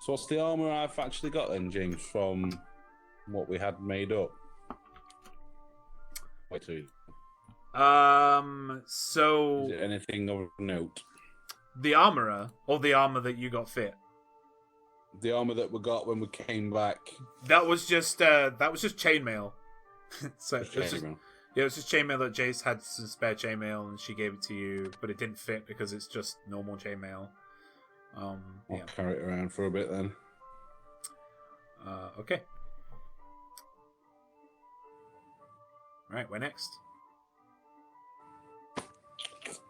Speaker 6: So what's the armor I've actually got then, James, from what we had made up? Wait till you...
Speaker 1: So
Speaker 6: Is it anything of note?
Speaker 1: the armorer, or the armor that you got fit,
Speaker 6: The armor that we got when we came back.
Speaker 1: that was just chainmail. So it was just,
Speaker 6: Chainmail.
Speaker 1: yeah, it was just chainmail that Jace had some spare chainmail and she gave it to you, but it didn't fit because it's just normal chainmail.
Speaker 6: I'll
Speaker 1: Yeah.
Speaker 6: carry it around for a bit then.
Speaker 1: Okay. Right, we're next.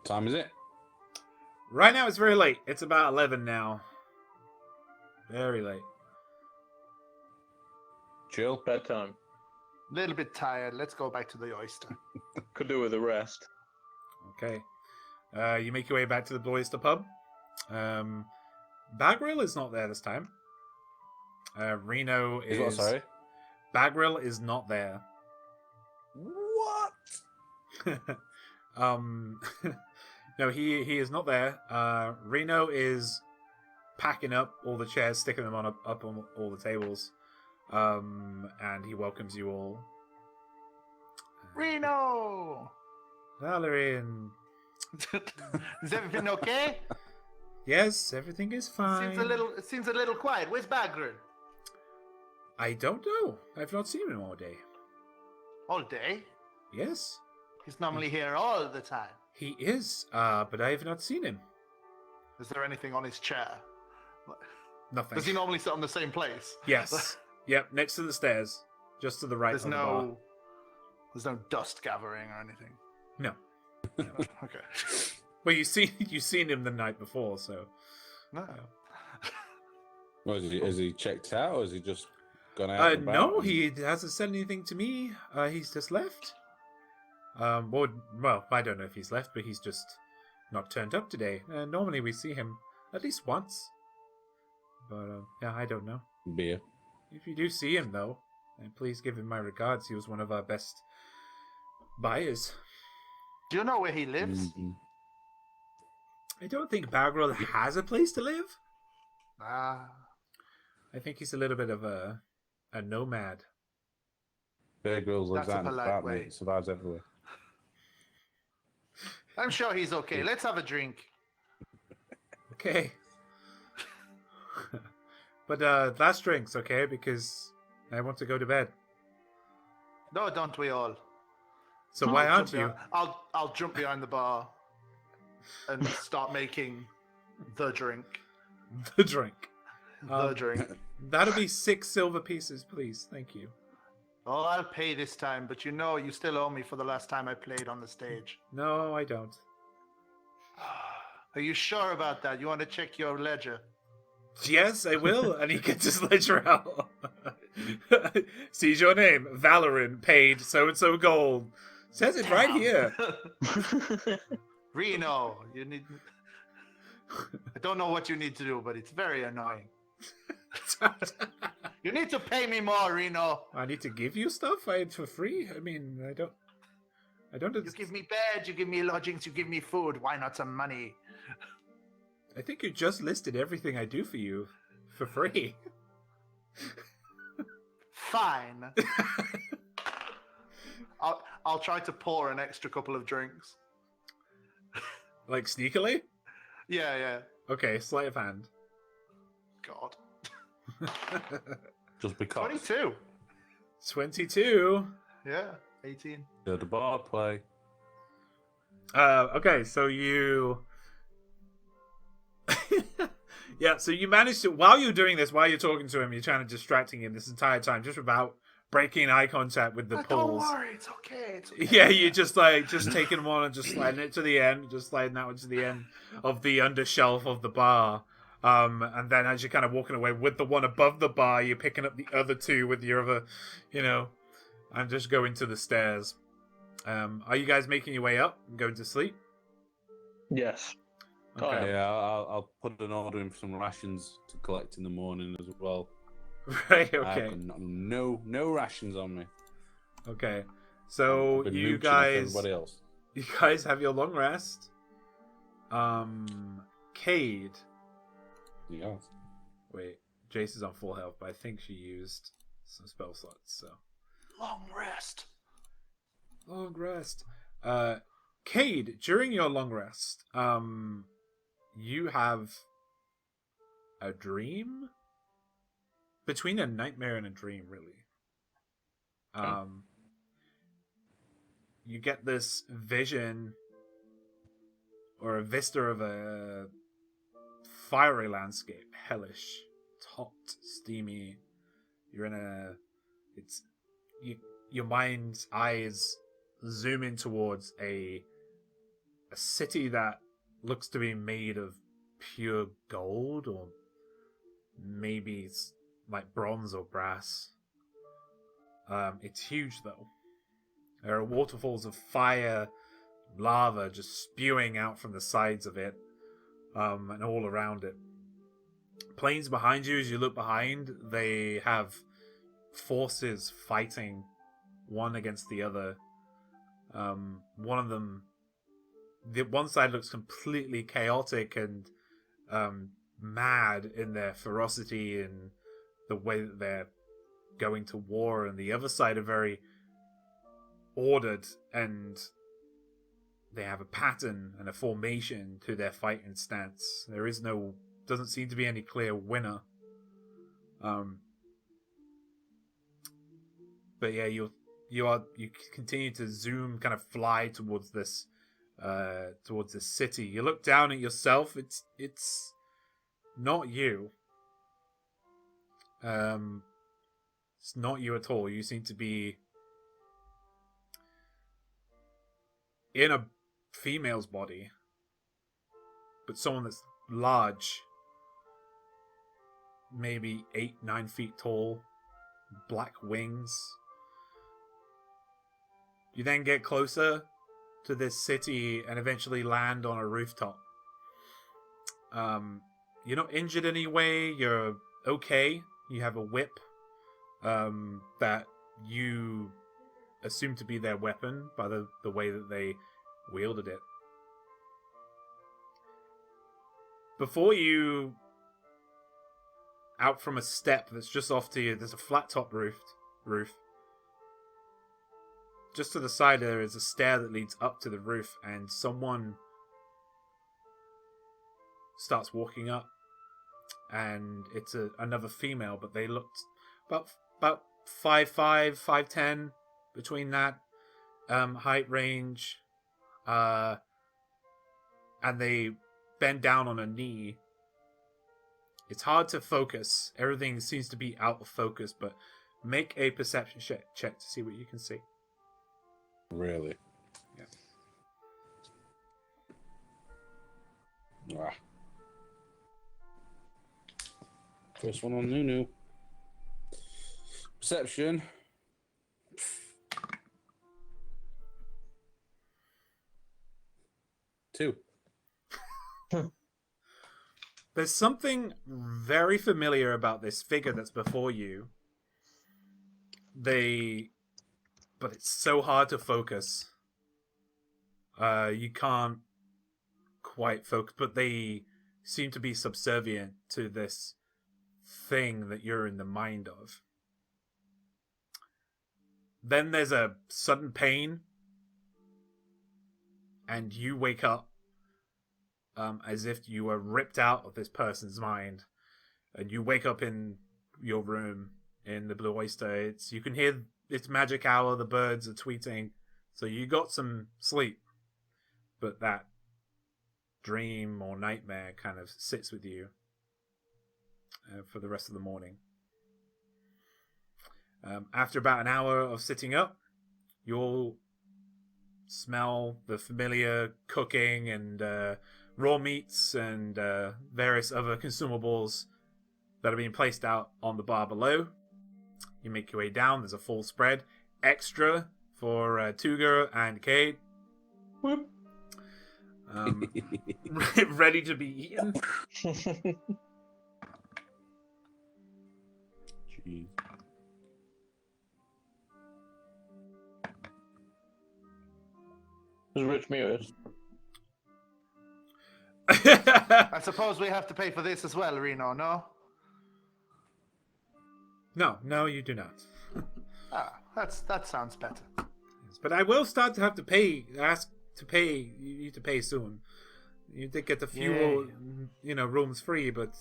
Speaker 6: Time is it?
Speaker 1: Right now it's very late. It's about 11 now. Very late.
Speaker 6: Chill.
Speaker 4: Bedtime.
Speaker 5: Little bit tired. Let's go back to the oyster.
Speaker 4: Could do with a rest.
Speaker 1: Okay. You make your way back to the Oyster Pub. Bagrill is not there this time. Reno is...
Speaker 6: Is what, sorry?
Speaker 1: Bagrill is not there.
Speaker 6: What?
Speaker 1: No, he is not there. Reno is packing up all the chairs, sticking them up on all the tables. And he welcomes you all.
Speaker 5: Reno!
Speaker 1: Valerian.
Speaker 5: Is everything okay?
Speaker 1: Yes, everything is fine.
Speaker 5: Seems a little quiet. Where's Bagrin?
Speaker 1: I don't know. I've not seen him all day.
Speaker 5: All day?
Speaker 1: Yes,
Speaker 5: He's normally here all the time.
Speaker 1: he is, but I have not seen him.
Speaker 5: Is there anything on his chair?
Speaker 1: Nothing.
Speaker 5: Does he normally sit on the same place?
Speaker 1: Yes. Yep, next to the stairs. Just to the right
Speaker 5: There's
Speaker 1: of the bar.
Speaker 5: there's no dust gathering or anything.
Speaker 1: No.
Speaker 5: Okay.
Speaker 1: Well, you've seen him the night before, so...
Speaker 5: No.
Speaker 6: Well, is he checked out or has he just gone out? and
Speaker 1: No,
Speaker 6: about?
Speaker 1: he hasn't said anything to me. He's just left. Well, I don't know if he's left, but he's just not turned up today. Normally we see him at least once. But, yeah, I don't know.
Speaker 6: Beer.
Speaker 1: If you do see him, though, please give him my regards. He was one of our best buyers.
Speaker 5: Do you know where he lives?
Speaker 6: Mhm.
Speaker 1: I don't think Bagrill has a place to live.
Speaker 5: Ah.
Speaker 1: I think he's a little bit of a nomad.
Speaker 6: Bear Grylls lives
Speaker 5: That's a
Speaker 6: out in the
Speaker 5: polite
Speaker 6: apartment.
Speaker 5: way.
Speaker 6: He survives everywhere.
Speaker 5: I'm sure he's okay. Let's have a drink.
Speaker 1: Okay. But last drinks, okay? Because I want to go to bed.
Speaker 5: No, don't we all?
Speaker 1: So why
Speaker 5: I'll
Speaker 1: aren't
Speaker 5: jump
Speaker 1: you?
Speaker 5: behind- I'll jump behind the bar and start making the drink.
Speaker 1: The drink.
Speaker 5: The drink.
Speaker 1: That'll be 6 silver pieces, please. Thank you.
Speaker 5: Oh, I'll pay this time, but you still owe me for the last time I played on the stage.
Speaker 1: No, I don't.
Speaker 5: Are you sure about that? You want to check your ledger?
Speaker 1: Yes, I will. And he gets his ledger out. Sees your name. Valorant paid so-and-so gold. Says it right here.
Speaker 5: Reno, you need... I don't know what you need to do, but it's very annoying. You need to pay me more, Reno.
Speaker 1: I need to give you stuff for free? I mean, I don't...
Speaker 5: You give me bed, you give me lodgings, you give me food. Why not some money?
Speaker 1: I think you just listed everything I do for you for free.
Speaker 5: Fine. I'll try to pour an extra couple of drinks.
Speaker 1: Like sneakily?
Speaker 5: Yeah.
Speaker 1: Okay, sleight of hand.
Speaker 5: God.
Speaker 6: Just because.
Speaker 5: 22.
Speaker 1: 22.
Speaker 5: Yeah, 18.
Speaker 6: Go to bar play.
Speaker 1: Okay, so you... Yeah, so you managed to... While you're doing this, while you're talking to him, you're trying to distracting him this entire time, just without breaking eye contact with the
Speaker 5: Don't
Speaker 1: pulls.
Speaker 5: worry, it's okay. It's okay.
Speaker 1: Yeah, you're just taking one and just sliding it to the end, just sliding that one to the end of the undershelf of the bar. And then as you're kind of walking away with the one above the bar, you're picking up the other two with your other, and just going to the stairs. Are you guys making your way up and going to sleep?
Speaker 4: Yes.
Speaker 1: Okay.
Speaker 6: Yeah, I'll put an order in for some rations to collect in the morning as well.
Speaker 1: Right,
Speaker 6: I
Speaker 1: okay.
Speaker 6: have no rations on me.
Speaker 1: Okay. So
Speaker 6: I've been
Speaker 1: you
Speaker 6: mooching off
Speaker 1: guys
Speaker 6: everybody else.
Speaker 1: you guys have your long rest. Cade.
Speaker 6: Yeah.
Speaker 1: Wait, Jace is on full health, but I think she used some spell slots, so
Speaker 5: Long rest.
Speaker 1: long rest. Cade, during your long rest, you have a dream? Between a nightmare and a dream, really. You get this vision or a vista of a fiery landscape, hellish, hot, steamy. You're in your mind's eyes zoom in towards a city that looks to be made of pure gold, or maybe it's like bronze or brass. It's huge though. There are waterfalls of fire, lava just spewing out from the sides of it, and all around it. Plains behind you, as you look behind, they have forces fighting one against the other. One of them, the one side looks completely chaotic and mad in their ferocity and the way that they're going to war, and the other side are very ordered, and they have a pattern and a formation to their fighting stance. Doesn't seem to be any clear winner. But yeah, you continue to zoom, kind of fly towards this city. You look down at yourself. It's not you. It's not you at all. You seem to be in a female's body, but someone that's large, maybe 8-9 feet tall, black wings. You then get closer to this city and eventually land on a rooftop. You're not injured anyway. You're okay. You have a whip that you assume to be their weapon by the way that they wielded it. Before you, out from a step that's just off to you, there's a flat top roof. Just to the side there is a stair that leads up to the roof, and someone starts walking up, and it's another female, but they looked about 5'5", 5'10", between that height range, and they bend down on a knee. It's hard to focus. Everything seems to be out of focus, but make a perception check to see what you can see.
Speaker 6: Really?
Speaker 1: Yeah.
Speaker 6: Ah. First one on Nunu. Perception. Two.
Speaker 1: There's something very familiar about this figure that's before you. But it's so hard to focus. You can't quite focus, but they seem to be subservient to this thing that you're in the mind of. Then there's a sudden pain, and you wake up as if you were ripped out of this person's mind, and you wake up in your room in the Blue Oyster. You can hear it's magic hour, the birds are tweeting, so you got some sleep, but that dream or nightmare kind of sits with you for the rest of the morning. After about an hour of sitting up, you'll smell the familiar cooking and raw meats and various other consumables that are being placed out on the bar below. You make your way down. There's a full spread. Extra for Tuga and Cade.
Speaker 4: Whoop.
Speaker 1: Ready to be eaten.
Speaker 6: Jeez.
Speaker 4: Who's Rich Mutis?
Speaker 5: I suppose we have to pay for this as well, Reno, no?
Speaker 1: No, you do not.
Speaker 5: That sounds better.
Speaker 1: It's But I will start to have to pay. Ask to pay. You need to pay soon. You did get the fuel, rooms free, but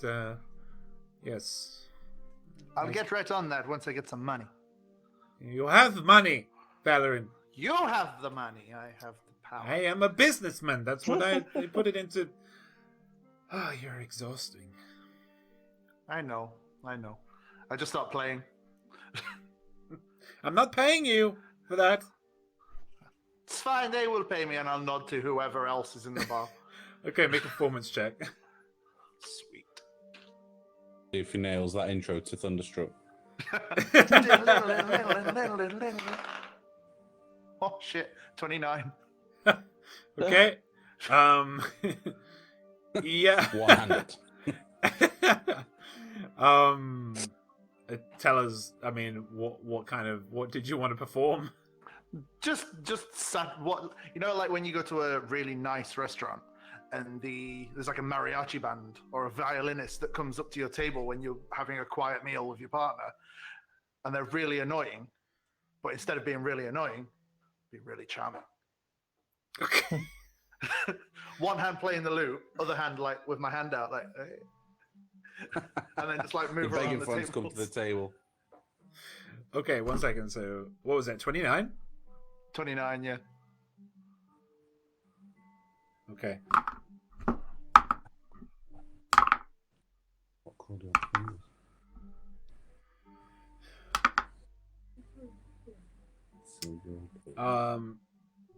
Speaker 1: yes.
Speaker 5: I'll get right on that once I get some money.
Speaker 1: You have the money, Valorin.
Speaker 5: You have the money. I have the power.
Speaker 1: I am a businessman. That's what I put it into. Oh, you're exhausting.
Speaker 5: I know. I just stopped playing.
Speaker 1: I'm not paying you for that.
Speaker 5: It's fine. They will pay me, and I'll nod to whoever else is in the bar.
Speaker 1: Okay, make a performance check.
Speaker 5: Sweet.
Speaker 6: If he nails that intro to Thunderstruck.
Speaker 5: Oh shit! 29.
Speaker 1: Okay. Yeah.
Speaker 6: One-handed.
Speaker 1: Tell us. I mean, what did you want to perform?
Speaker 5: Just what like when you go to a really nice restaurant and there's like a mariachi band or a violinist that comes up to your table when you're having a quiet meal with your partner, and they're really annoying, but instead of being really annoying, be really charming.
Speaker 1: Okay.
Speaker 5: One hand playing the lute, other hand like with my hand out, like, hey. And then just like move
Speaker 6: You're
Speaker 5: around
Speaker 6: begging
Speaker 5: the
Speaker 6: for him
Speaker 5: table.
Speaker 6: to come to the table.
Speaker 1: Okay, 1 second. So, what was that? 29?
Speaker 5: 29, yeah.
Speaker 1: Okay.
Speaker 6: What colour do I want to use?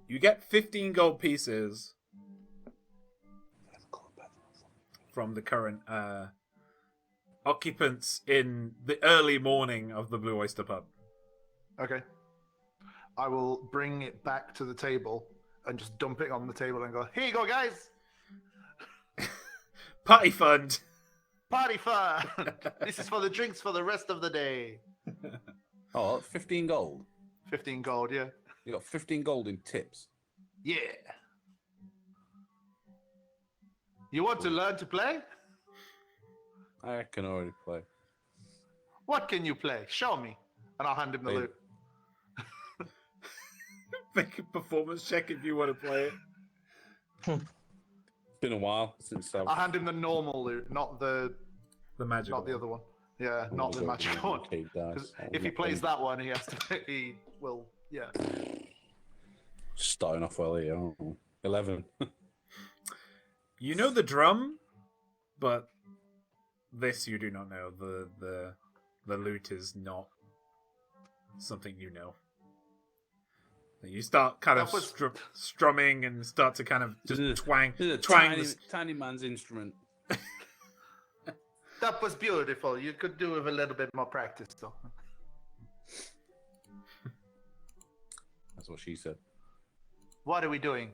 Speaker 1: You get 15 gold pieces from the current occupants in the early morning of the Blue Oyster Pub.
Speaker 5: Okay. I will bring it back to the table and just dump it on the table and go, here you go, guys.
Speaker 1: Party fund.
Speaker 5: Party fun. This is for the drinks for the rest of the day.
Speaker 6: Oh, 15 gold.
Speaker 5: 15 gold, yeah.
Speaker 6: You got 15 gold in tips.
Speaker 5: Yeah. You want to learn to play?
Speaker 6: I can already play.
Speaker 5: What can you play? Show me. And I'll hand him the
Speaker 6: Wait.
Speaker 5: loot.
Speaker 1: Make a performance check if you want to play it.
Speaker 6: It's been a while since I've...
Speaker 5: I'll hand him the normal loot, not the
Speaker 1: magical.
Speaker 5: not the other one. Yeah, not the magical one. Because if he plays that one, he has to. He will. Yeah.
Speaker 6: Starting off well here. 11.
Speaker 1: You know the drum, but this you do not know. The lute is not something you know. You start kind of strumming and start to kind of just twang.
Speaker 6: This is a
Speaker 1: twang.
Speaker 6: tiny man's instrument.
Speaker 5: That was beautiful. You could do with a little bit more practice, though.
Speaker 6: That's what she said.
Speaker 5: What are we doing?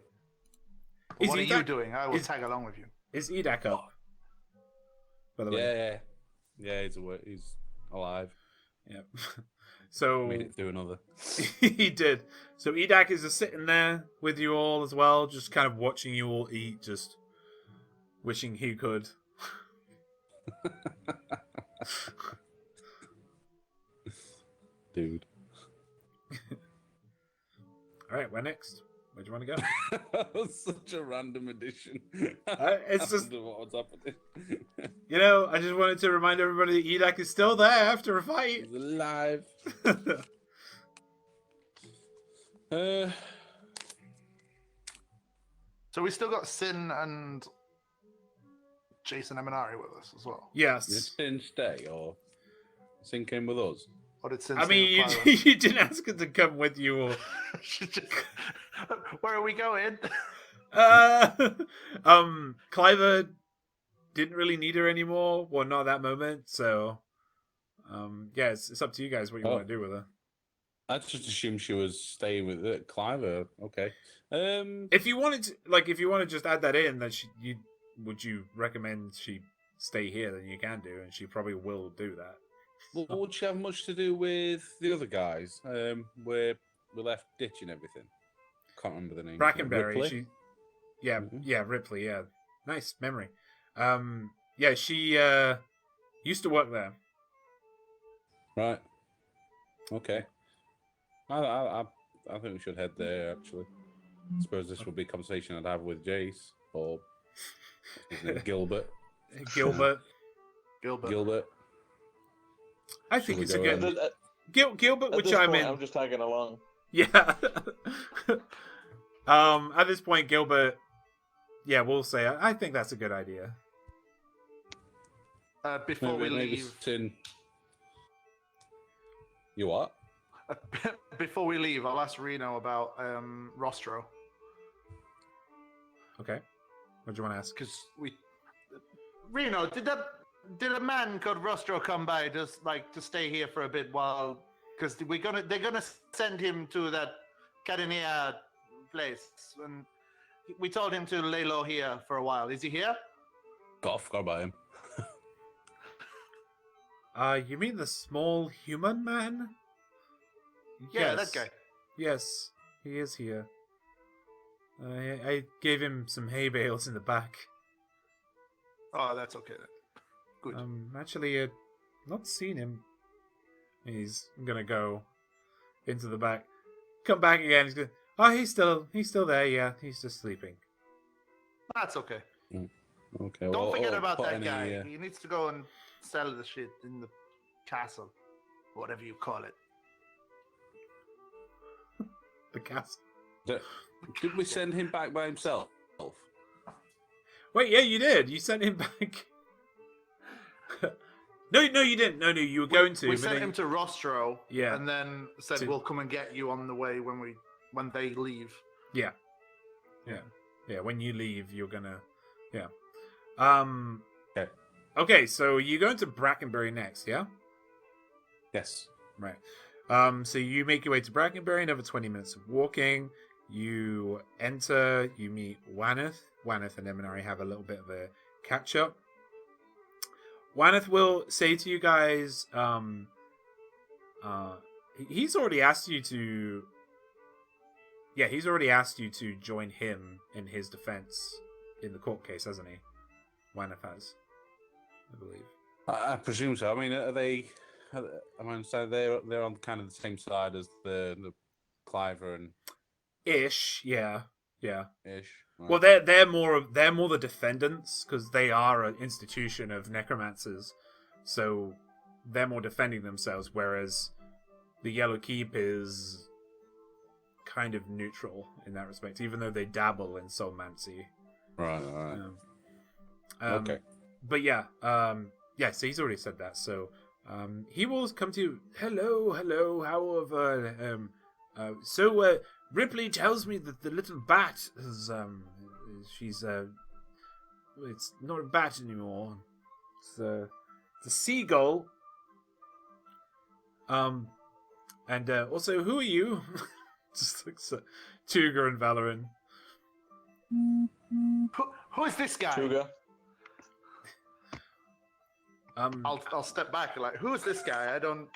Speaker 1: Is
Speaker 5: What are
Speaker 1: he
Speaker 5: you
Speaker 1: that-
Speaker 5: doing? I will
Speaker 1: is-
Speaker 5: tag along with you.
Speaker 1: Is Edak up? By the way.
Speaker 6: Yeah, he's alive.
Speaker 1: Yeah. So
Speaker 6: Made it through another.
Speaker 1: he did. So Edak is just sitting there with you all as well, just kind of watching you all eat, just wishing he could.
Speaker 6: Dude.
Speaker 1: All right, where next? Where do you want to go?
Speaker 6: That was such a random addition.
Speaker 1: It's just,
Speaker 6: what was happening.
Speaker 1: I just wanted to remind everybody that Edak is still there after a fight.
Speaker 6: He's alive.
Speaker 5: So we still got Sin and Jason Eminari with us as well.
Speaker 6: Did
Speaker 1: Yes.
Speaker 6: Sin stay or Sin came with us?
Speaker 5: Or did Sin
Speaker 1: I
Speaker 5: stay
Speaker 1: mean,
Speaker 5: with Clyra?
Speaker 1: you didn't ask her to come with you. Or...
Speaker 5: She just... Where are we going?
Speaker 1: Cliver didn't really need her anymore. Well, not at that moment. So, yeah, it's up to you guys what you want to do with her.
Speaker 6: I just assumed she was staying with it. Clive. Okay.
Speaker 1: If you wanted to, if you want to just add that in, that would you recommend she stay here? Then you can do, and she probably will do that.
Speaker 6: Well, would she have much to do with the other guys? Where we left ditching everything. Can't remember the name.
Speaker 1: Brackenberry.
Speaker 6: Ripley?
Speaker 1: Yeah, Ripley. Yeah, nice memory. Yeah, she used to work there.
Speaker 6: Right. Okay. I I think we should head there. Actually, I suppose this will be a conversation I'd have with Jace or his name, Gilbert.
Speaker 1: Gilbert.
Speaker 6: Gilbert.
Speaker 1: I think
Speaker 6: we
Speaker 1: it's a
Speaker 6: go
Speaker 1: good.
Speaker 6: in?
Speaker 1: Gilbert
Speaker 4: At
Speaker 1: would
Speaker 4: this
Speaker 1: chime
Speaker 4: point,
Speaker 1: in.
Speaker 4: I'm just tagging along.
Speaker 1: Yeah. At this point, Gilbert. Yeah, we'll say. I think that's a good idea.
Speaker 5: Before we
Speaker 6: Maybe
Speaker 5: leave,
Speaker 6: Tin. You what?
Speaker 5: before we leave, I'll ask Reno about Rostro
Speaker 1: Okay. What do you want to ask?
Speaker 5: because Reno, did a man called Rostro come by just like to stay here for a bit while? Because they're gonna send him to that Cadenia place, and we told him to lay low here for a while. Is he here?
Speaker 6: Forgot about him.
Speaker 1: You mean the small human man?
Speaker 5: Yeah, that guy.
Speaker 1: Yes, he is here. I gave him some hay bales in the back.
Speaker 5: Oh, that's okay then. Good.
Speaker 1: Actually, not seen him. He's gonna go into the back. Come back again. He's gonna. Oh, he's still there. Yeah, he's just sleeping.
Speaker 5: That's okay.
Speaker 6: Okay.
Speaker 5: Don't forget about
Speaker 6: put
Speaker 5: that
Speaker 6: any,
Speaker 5: guy. He needs to go and sell the shit in the castle, whatever you call it.
Speaker 1: The castle.
Speaker 6: Did we send him back by himself?
Speaker 1: Wait, yeah, you did. You sent him back. No, you didn't. No, you were going to.
Speaker 5: We
Speaker 1: but
Speaker 5: sent
Speaker 1: then-
Speaker 5: him to Rostro,
Speaker 1: Yeah.
Speaker 5: and then said we'll come and get you on the way when they leave.
Speaker 1: Yeah. When you leave, you're gonna. Yeah.
Speaker 6: Okay.
Speaker 1: Okay, so you're going to Brackenbury next, yeah?
Speaker 6: Yes.
Speaker 1: Right. So you make your way to Brackenbury, another 20 minutes of walking. You enter, you meet Waneth. Waneth and Eminari have a little bit of a catch up. Waneth will say to you guys, he's already asked you to. Yeah, he's already asked you to join him in his defense in the court case, hasn't he? Waneth has, I believe.
Speaker 6: I presume so. I mean, are they? I mean, so they're on kind of the same side as the Cliver and
Speaker 1: Ish, yeah.
Speaker 6: ish. Right.
Speaker 1: Well, they're more the defendants because they are an institution of necromancers, so they're more defending themselves. Whereas the Yellow Keep is kind of neutral in that respect, even though they dabble in soulmancy.
Speaker 6: Right. Okay.
Speaker 1: But yeah, so he's already said that. So he will come to you. Hello. However, Ripley tells me that the little bat is it's not a bat anymore. It's a seagull. And also, who are you? Just looks at Tuga and Valorin.
Speaker 5: Who is this guy?
Speaker 4: Tuga.
Speaker 5: I'll step back. Like, who is this guy? I don't.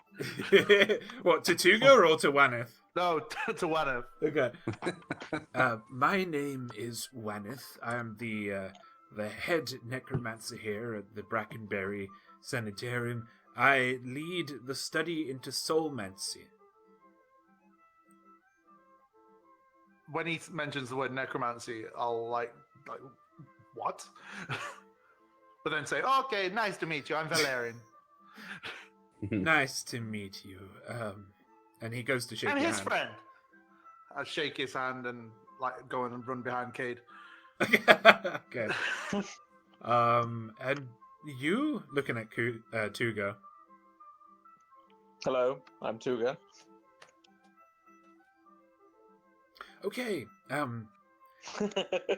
Speaker 1: What, to Tuga or to Waneth?
Speaker 5: No, to Waneth.
Speaker 1: Okay. My name is Waneth. I am the head necromancer here at the Brackenbury Sanitarium. I lead the study into soulmancy.
Speaker 5: When he mentions the word necromancy, I'll like what? But then say, oh, okay, nice to meet you. I'm Valerian.
Speaker 1: Nice to meet you. And he goes to shake
Speaker 5: I'm
Speaker 1: your
Speaker 5: his
Speaker 1: hand.
Speaker 5: friend. I shake his hand and like go and run behind Cade.
Speaker 1: Okay. And you looking at Tuga?
Speaker 4: Hello, I'm Tuga.
Speaker 1: Okay.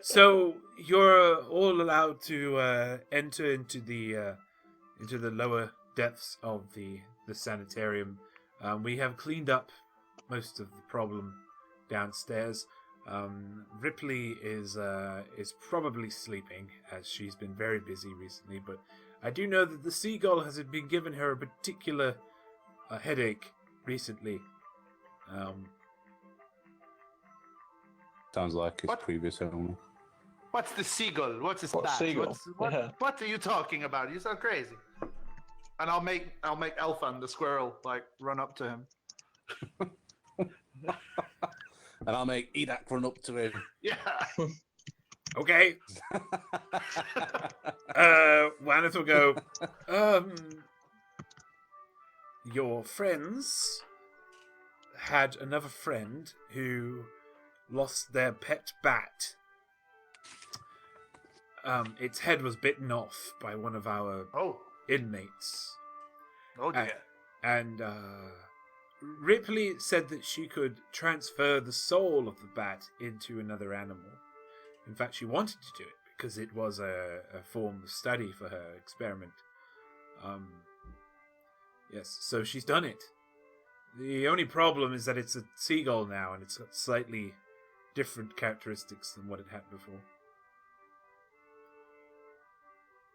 Speaker 1: So you're all allowed to enter into the lower depths of the sanitarium. We have cleaned up most of the problem downstairs. Ripley is probably sleeping as she's been very busy recently, but I do know that the seagull has been giving her a particular headache recently.
Speaker 6: Sounds like his
Speaker 5: What?
Speaker 6: previous owner.
Speaker 5: What's the seagull? What's his
Speaker 4: What
Speaker 5: bat?
Speaker 4: seagull?
Speaker 5: What are you talking about? You sound crazy. And I'll make Elfan the squirrel like run up to him.
Speaker 6: And I'll make Edak run up to him.
Speaker 5: Yeah.
Speaker 1: Okay. Waneth will go, your friends had another friend who lost their pet bat. Its head was bitten off by one of our
Speaker 5: Oh.
Speaker 1: inmates.
Speaker 5: Oh dear.
Speaker 1: And Ripley said that she could transfer the soul of the bat into another animal. In fact, she wanted to do it because it was a form of study for her experiment. Yes, so she's done it. The only problem is that it's a seagull now, and it's got slightly different characteristics than what it had before.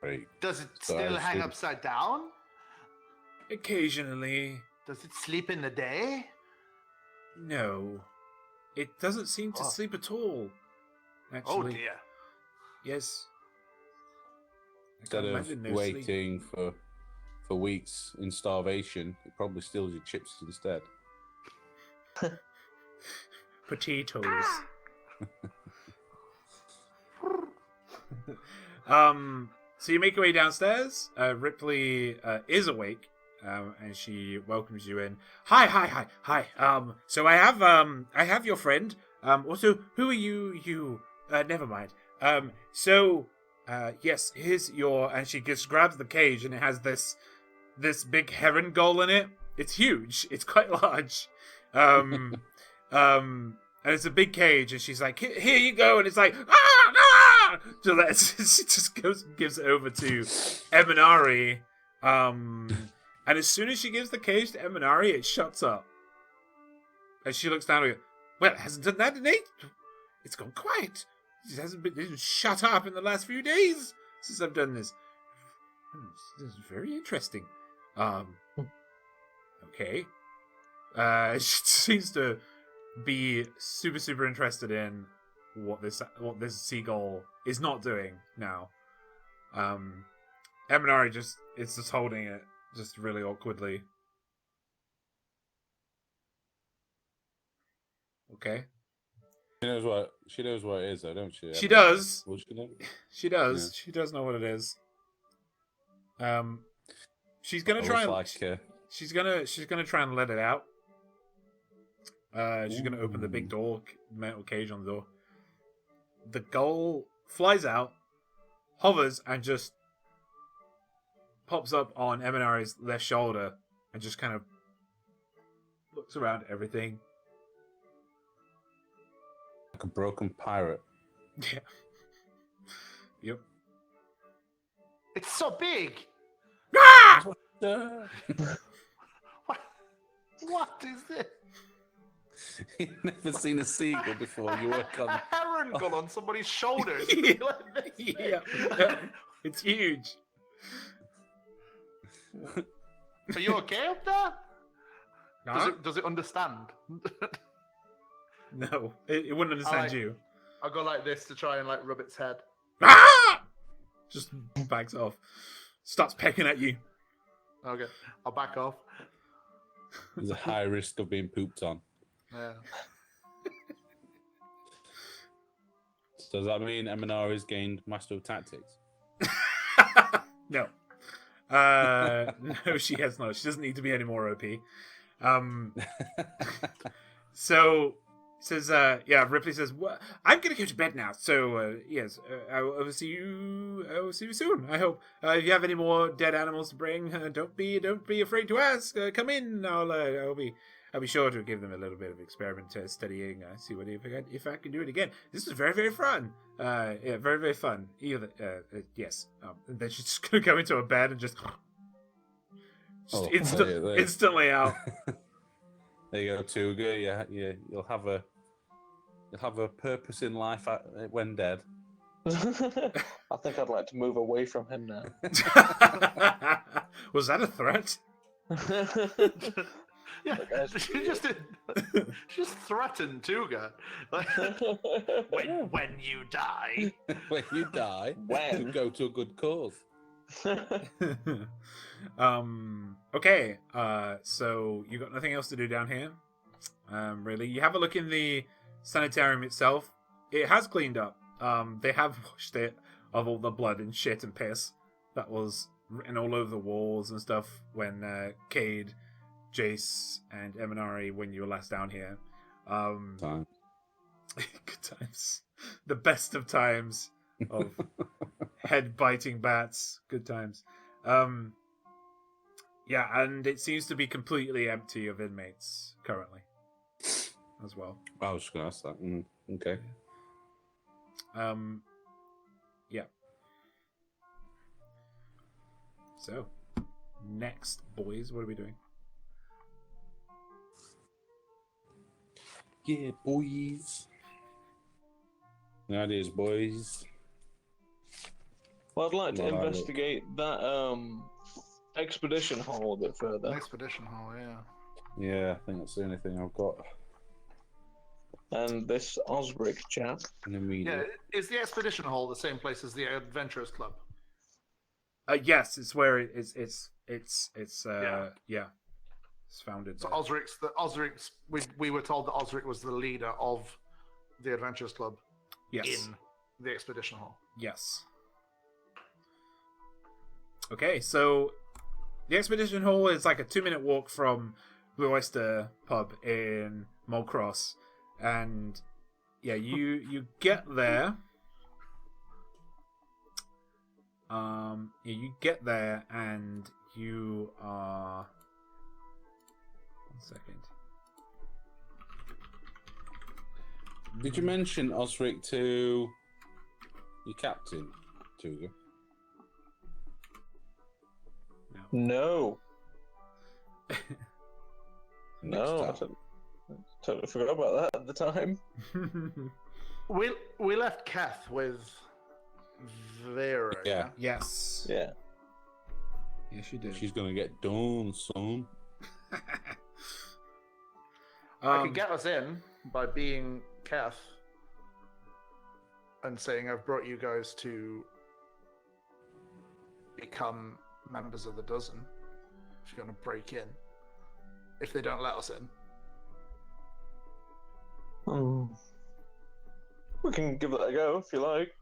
Speaker 6: Great.
Speaker 5: Does it
Speaker 6: So
Speaker 5: still
Speaker 6: I
Speaker 5: hang
Speaker 6: see.
Speaker 5: upside down?
Speaker 1: Occasionally,
Speaker 5: Does it sleep in the day?
Speaker 1: no. It doesn't seem to
Speaker 5: Oh.
Speaker 1: sleep at all.
Speaker 5: Oh
Speaker 1: Actually,
Speaker 5: dear.
Speaker 1: yes. I
Speaker 6: Instead
Speaker 1: can't
Speaker 6: of
Speaker 1: imagine no sleep.
Speaker 6: waiting for weeks in starvation, it probably steals your chips instead.
Speaker 1: Potatoes. So you make your way downstairs. Ripley is awake, and she welcomes you in. Hi. So I have your friend. Also, who are you? Never mind. Yes, here's your. And she just grabs the cage, and it has this big heron gull in it. It's huge. It's quite large. And it's a big cage, and she's like, "Here you go," and it's like, "Ah!" She just gives it over to Eminari, and as soon as she gives the cage to Eminari, it shuts up. And she looks down and goes, "Well, it hasn't done that in It's gone quiet. It hasn't been shut up in the last few days since I've done this. This is very interesting." Okay. She seems to be super interested in what this seagull is not doing now. Eminari is just holding it just really awkwardly. Okay.
Speaker 6: She knows what it is, though, don't she?
Speaker 1: She does.
Speaker 6: Well, she know?
Speaker 1: She does.
Speaker 6: Yeah.
Speaker 1: She does know what it is. She's gonna
Speaker 6: It
Speaker 1: try
Speaker 6: looks
Speaker 1: and
Speaker 6: like,
Speaker 1: she's gonna try and let it out. She's gonna open the big door, metal cage on the door. The gull flies out, hovers, and just pops up on Eminari's left shoulder, and just kind of looks around at everything.
Speaker 6: like a broken pirate.
Speaker 1: Yeah. Yep.
Speaker 5: It's so big.
Speaker 1: Ah!
Speaker 5: What is this?
Speaker 6: You've never seen a seagull before. You work on.
Speaker 5: A heron gull on somebody's shoulders.
Speaker 1: Yeah.
Speaker 5: Like this.
Speaker 1: Yeah. It's huge.
Speaker 5: Are you okay up there?
Speaker 1: Huh?
Speaker 5: Does it understand?
Speaker 1: No, it wouldn't understand
Speaker 5: Alright.
Speaker 1: you.
Speaker 5: I'll go like this to try and like rub its head.
Speaker 1: Ah! Just backs off. Starts pecking at you.
Speaker 5: Okay, I'll back off.
Speaker 6: There's a high risk of being pooped on.
Speaker 5: Yeah.
Speaker 6: So does that mean Eminari's gained Master of Tactics?
Speaker 1: No. No, she has not. She doesn't need to be any more OP. So says, Ripley says, "What? I'm gonna go to bed now. So yes, I will see you. I will see you soon. I hope. If you have any more dead animals to bring, don't be afraid to ask. Come in. I'll be sure to give them a little bit of experiment studying. See what if I can do it again. This is very, very fun. Yeah, very, very fun. Yes. And then she's just gonna go into a bed and just instantly out.
Speaker 6: There you go, Tuga. Yeah, you'll have a purpose in life when dead.
Speaker 4: I think I'd like to move away from him now.
Speaker 1: Was that a threat?
Speaker 5: Yeah, she just threatened Tuga. Like, when you die.
Speaker 6: When you die,
Speaker 4: When?
Speaker 6: you go to a good cause.
Speaker 1: Okay. So you got nothing else to do down here. Really, you have a look in the sanitarium itself, it has cleaned up. They have washed it of all the blood and shit and piss that was written all over the walls and stuff when Cade, Jace, and Eminari, when you were last down here.
Speaker 6: Time.
Speaker 1: Good times. The best of times of head biting bats. Good times. Yeah, and it seems to be completely empty of inmates currently as well.
Speaker 6: I was just going to ask that. Okay.
Speaker 1: Yeah. So, next, boys, what are we doing?
Speaker 6: Yeah, boys. The idea is, boys.
Speaker 4: Well, I'd like to
Speaker 6: Well,
Speaker 4: investigate that expedition hall a bit further.
Speaker 5: Expedition hall, yeah.
Speaker 6: Yeah, I think that's the only thing I've got.
Speaker 4: And this Osric chap.
Speaker 6: In immediate.
Speaker 5: Yeah, is the expedition hall the same place as the Adventurers Club?
Speaker 1: Yes, it's where it's
Speaker 5: Yeah.
Speaker 1: It's founded
Speaker 5: So
Speaker 1: there.
Speaker 5: Osric's we were told that Osric was the leader of the Adventurers Club
Speaker 1: Yes.
Speaker 5: in the expedition hall.
Speaker 1: Yes. Okay, so the expedition hall is like a 2-minute walk from Blue Oyster Pub in Mulcross, and yeah, you get there. You get there, and you are. 1 second.
Speaker 6: Did you mention Osric to your captain, Tuga?
Speaker 4: No.
Speaker 6: Next
Speaker 4: No, I
Speaker 6: time.
Speaker 4: totally forgot about that at the time.
Speaker 5: We left Keth with Vera.
Speaker 6: Yeah.
Speaker 1: Yes.
Speaker 4: Yeah.
Speaker 1: Yes, you did.
Speaker 6: She's going to get done, son.
Speaker 5: I could get us in by being Keth and saying I've brought you guys to become members of the dozen. If you're going to break in, if they don't let us in.
Speaker 4: We can give that a go if you like.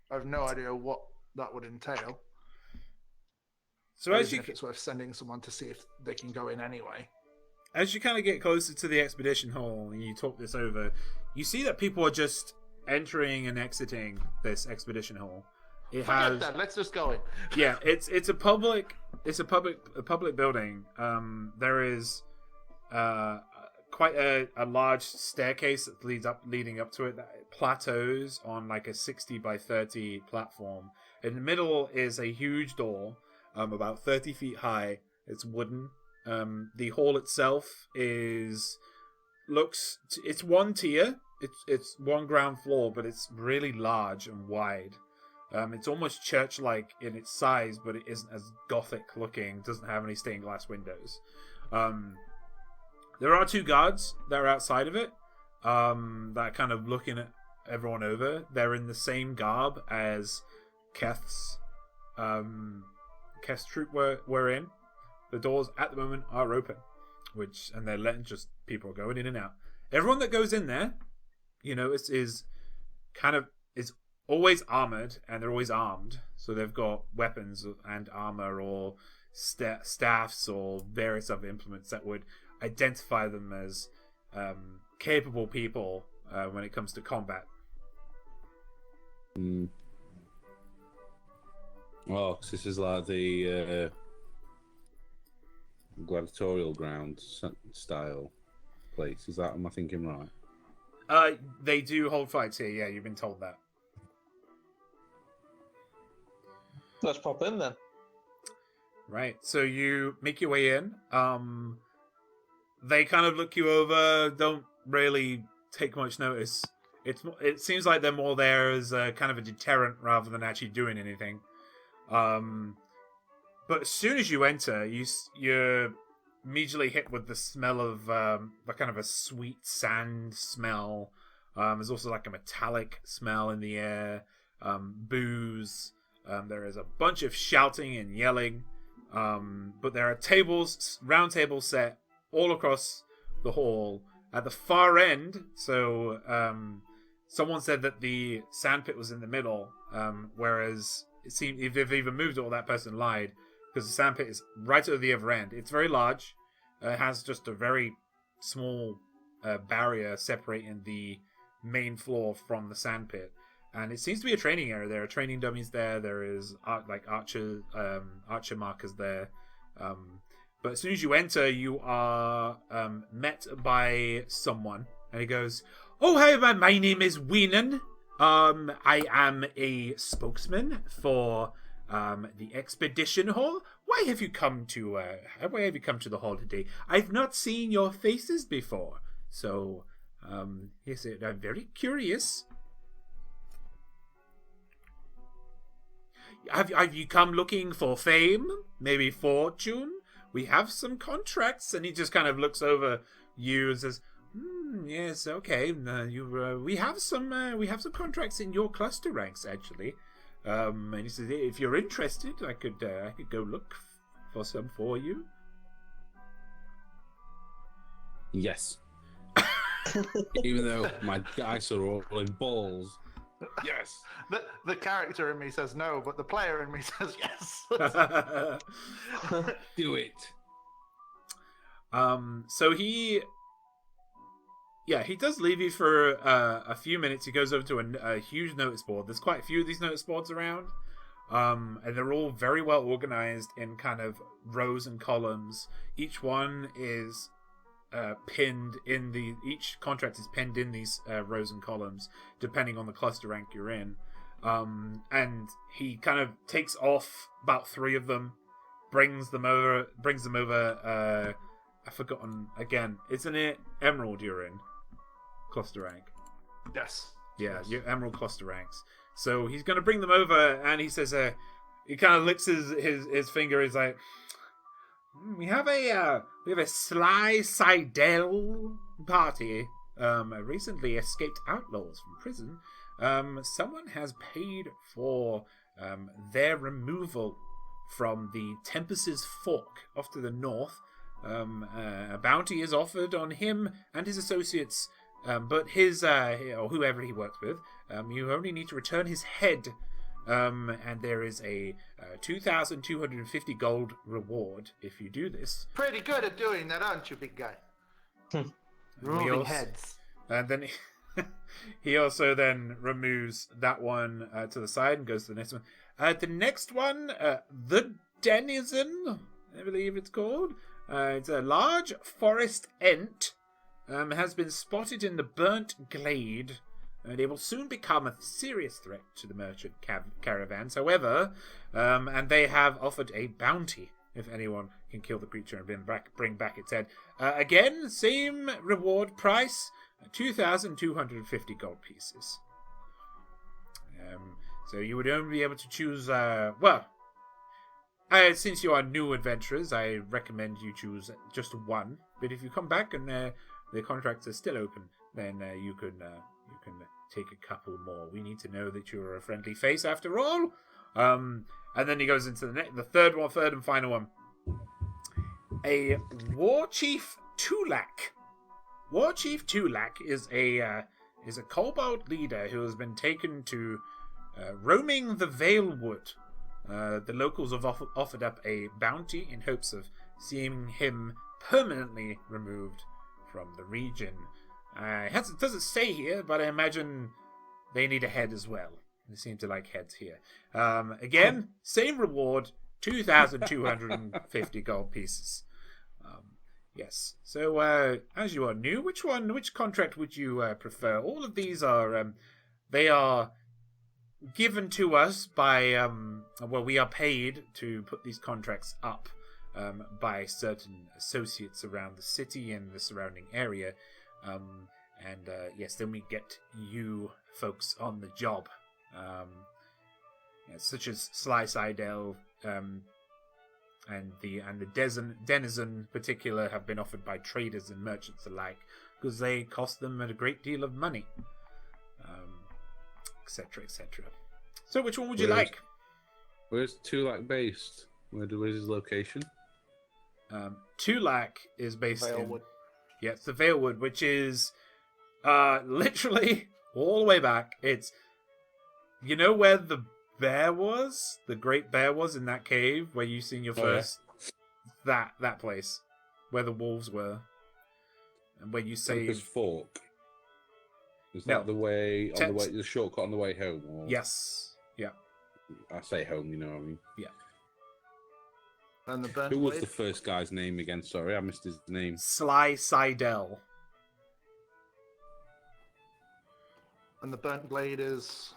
Speaker 5: I have no idea what that would entail.
Speaker 1: So
Speaker 5: Or
Speaker 1: as
Speaker 5: even
Speaker 1: you
Speaker 5: if it's worth sending someone to see if they can go in anyway.
Speaker 1: as you kind of get closer to the expedition hall and you talk this over, you see that people are just entering and exiting this expedition hall. It
Speaker 5: Forget
Speaker 1: has
Speaker 5: that. Let's just go in.
Speaker 1: yeah, it's a public building. There is quite a large staircase that leading up to it that plateaus on like a 60 by 30 platform. In the middle is a huge door, about 30 feet high. It's wooden. The hall itself it's one tier. It's one ground floor, but it's really large and wide. It's almost church-like in its size, but it isn't as gothic-looking. Doesn't have any stained glass windows. There are 2 guards that are outside of it that are kind of looking at everyone over. They're in the same garb as Keth's troop were in. The doors at the moment are open, and they're letting just people going in and out. Everyone that goes in there, you know, is always armored, and they're always armed. So they've got weapons and armor, or staffs, or various other implements that would identify them as capable people when it comes to combat.
Speaker 6: Oh, 'cause this is like the gladiatorial ground style place. Am I thinking right?
Speaker 1: They do hold fights here. Yeah, you've been told that.
Speaker 4: Let's pop in then.
Speaker 1: Right. So you make your way in. They kind of look you over. Don't really take much notice. It seems like they're more there as a kind of a deterrent rather than actually doing anything. But as soon as you enter, you're immediately hit with the smell of a kind of a sweet sand smell. There's also like a metallic smell in the air. Booze. There is a bunch of shouting and yelling. But there are round tables set all across the hall, at the far end. So someone said that the sandpit was in the middle, whereas it seemed if they've even moved it, or that person lied, because the sandpit is right at the other end. It's very large. It has just a very small barrier separating the main floor from the sandpit. And it seems to be a training area. There are training dummies there. There is archer markers there. But as soon as you enter, you are met by someone, and he goes, "Oh, hi, my name is Weenan. I am a spokesman for the expedition hall. Why have you come to the hall today? I've not seen your faces before, so he said, I'm very curious. Have you come looking for fame? Maybe fortune? We have some contracts." And he just kind of looks over you and says, "Yes, okay. We have some contracts in your cluster ranks, actually." And he says, "If you're interested, I could go look for some for you."
Speaker 6: Yes. Even though my dice are all in balls. Yes.
Speaker 5: The character in me says no, but the player in me says yes.
Speaker 6: Do it.
Speaker 1: So he does leave you for a few minutes. He goes over to a huge notice board. There's quite a few of these notice boards around, and they're all very well organized in kind of rows and columns. Each one is pinned in each contract is pinned in these rows and columns, depending on the cluster rank you're in. And he kind of takes off about 3 of them, brings them over. I've forgotten again. Isn't it Emerald you're in? Cluster rank.
Speaker 5: Yes.
Speaker 1: Yeah,
Speaker 5: Yes.
Speaker 1: your Emerald cluster ranks. So he's gonna bring them over, and he says, he kind of licks his finger. He's like, we have a Sly Seidel party. Recently escaped outlaws from prison. Someone has paid for their removal from the Tempest's Fork off to the north. A bounty is offered on him and his associates, but his or whoever he works with. You only need to return his head, and there is a 2,250 gold reward if you do this.
Speaker 5: Pretty good at doing that, aren't you, big guy? Removing heads.
Speaker 1: And then he also then removes that one to the side and goes to the next one. The next one, the Denizen, I believe it's called. It's a large forest ent. Has been spotted in the burnt glade. They will soon become a serious threat to the merchant caravans. However, and they have offered a bounty if anyone can kill the creature and bring back its head. Again, same reward price, 2,250 gold pieces. So you would only be able to choose, since you are new adventurers, I recommend you choose just one. But if you come back and the contracts are still open, then you can take a couple more. We need to know that you're a friendly face after all. And then he goes into the third and final one. A War Chief Tulak. War Chief Tulak is a kobold leader who has been taken to roaming the Valewood. The locals have offered up a bounty in hopes of seeing him permanently removed from the region. It doesn't say here, but I imagine they need a head as well. They seem to like heads here. Again, same reward, 2,250 gold pieces. Yes. So, as you are new, which contract would you prefer? All of these are, they are given to us by, we are paid to put these contracts up by certain associates around the city and the surrounding area. Yes, then we get you folks on the job. Such as Sly Seidel, and the Denizen in particular have been offered by traders and merchants alike because they cost them a great deal of money, etc., etc. So, which one would you like?
Speaker 6: Where's Tulak based? Where's his location?
Speaker 1: Tulak is based
Speaker 5: Valewood.
Speaker 1: Yeah, it's the Valewood, which is literally all the way back. It's where the bear was, the great bear was in that cave where you seen your first that place where the wolves were, and where you
Speaker 6: This
Speaker 1: saved.
Speaker 6: fork. Is
Speaker 1: No.
Speaker 6: that the way on the way, the shortcut on the way home? Or...
Speaker 1: Yes. Yeah.
Speaker 6: I say home, you know what I mean.
Speaker 1: Yeah.
Speaker 5: And the burnt
Speaker 6: Who was
Speaker 5: blade?
Speaker 6: the first guy's name again? Sorry, I missed his name.
Speaker 1: Sly Seidel.
Speaker 5: And the burnt blade is.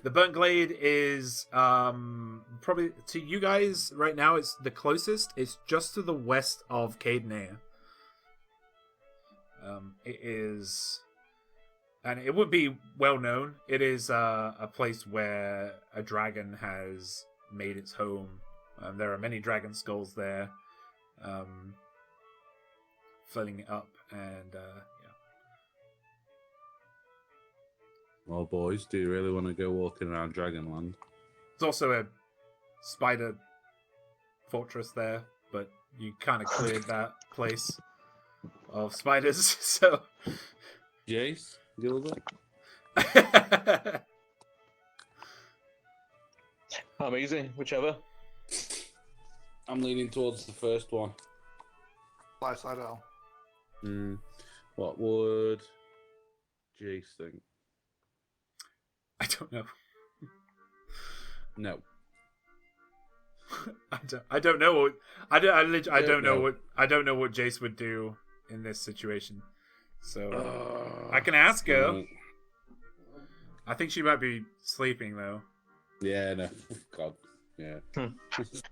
Speaker 1: The Burnt Glade is probably to you guys right now. It's the closest. It's just to the west of Cadenair. It is, and it would be well known. It is a place where a dragon has made its home. There are many dragon skulls there, filling it up, and yeah.
Speaker 6: Well, boys, do you really want to go walking around Dragonland?
Speaker 1: There's also a spider fortress there, but you kind of cleared that place of spiders, so.
Speaker 6: Jace, Gilbert?
Speaker 4: I'm easy, whichever.
Speaker 6: I'm leaning towards the first one.
Speaker 5: Slice Idol.
Speaker 6: What would Jace think?
Speaker 1: I don't know.
Speaker 6: No.
Speaker 1: I don't know what I don't know
Speaker 6: know.
Speaker 1: what Jace would do in this situation. So I can ask her. I think she might be sleeping though.
Speaker 6: Yeah, no. God. Yeah.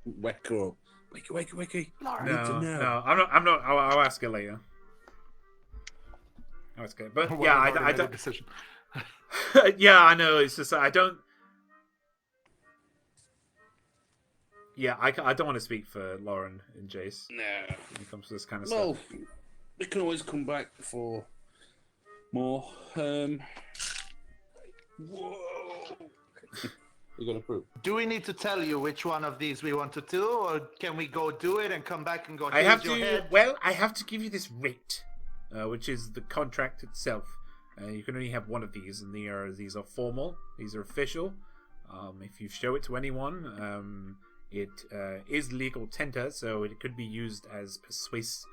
Speaker 6: Wake her up. Wakey.
Speaker 1: No, I'm not. I'll ask her later. I'll ask her. But yeah, I don't.
Speaker 5: Decision.
Speaker 1: Yeah, I know. It's just I don't. Yeah, I don't want to speak for Lauren and Jace
Speaker 6: No.
Speaker 1: when it comes to this kind of
Speaker 6: Well,
Speaker 1: stuff.
Speaker 6: we can always come back for more. Whoa. We're gonna prove.
Speaker 5: Do we need to tell you which one of these we want to do, or can we go do it and come back and go?
Speaker 1: I have
Speaker 5: "Here's your
Speaker 1: to.
Speaker 5: head"?
Speaker 1: Well, I have to give you this rate, which is the contract itself. You can only have one of these, and these are formal. These are official. If you show it to anyone, it is legal tender, so it could be used as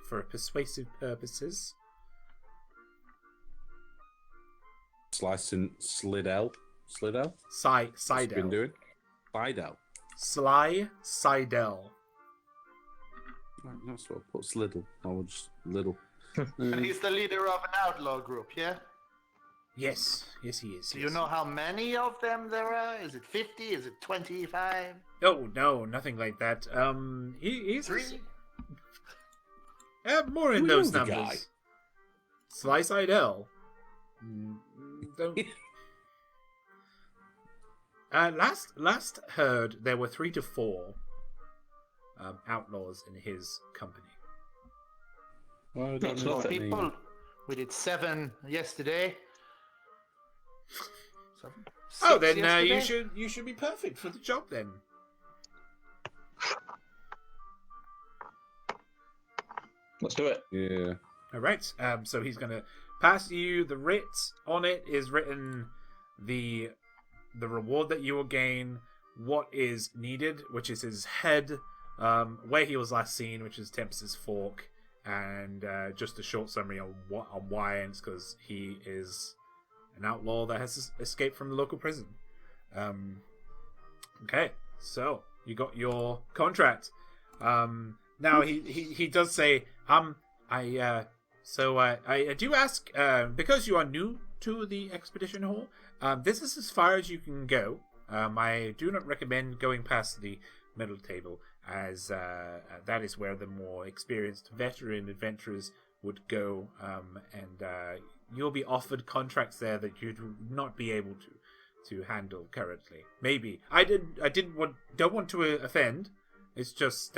Speaker 1: for persuasive purposes.
Speaker 6: Slicing Slidell. Slidell? What's he been
Speaker 1: Seidel.
Speaker 6: doing? Slidell.
Speaker 1: Sly Seidel.
Speaker 6: Right, that's what I put Sliddle. Or just Little.
Speaker 5: And he's the leader of an outlaw group, yeah?
Speaker 1: Yes, he is.
Speaker 5: Do you know how many of them there are? Is it 50? Is it 25?
Speaker 1: Oh no, nothing like that. He's
Speaker 5: 3?
Speaker 1: more in
Speaker 6: We
Speaker 1: those
Speaker 6: know the
Speaker 1: numbers.
Speaker 6: guy.
Speaker 1: Sly Seidel. Don't. Last heard there were 3 to 4 outlaws in his company.
Speaker 6: Well, I don't
Speaker 4: That's
Speaker 6: know
Speaker 4: nothing.
Speaker 6: that name.
Speaker 5: People. We did 7 yesterday. 7?
Speaker 1: Oh,
Speaker 5: 6
Speaker 1: then
Speaker 5: yesterday?
Speaker 1: you should be perfect for the job then.
Speaker 4: Let's do it.
Speaker 6: Yeah.
Speaker 1: All right. So he's gonna pass you the writ. On it is written the reward that you will gain, what is needed, which is his head, where he was last seen, which is Tempest's Fork, and just a short summary on why. And it's because he is an outlaw that has escaped from the local prison. Okay, so you got your contract. Now he does say, I do ask, because you are new to the expedition hall, this is as far as you can go. I do not recommend going past the middle table, as that is where the more experienced veteran adventurers would go, and you'll be offered contracts there that you'd not be able to handle currently. Maybe don't want to offend. It's just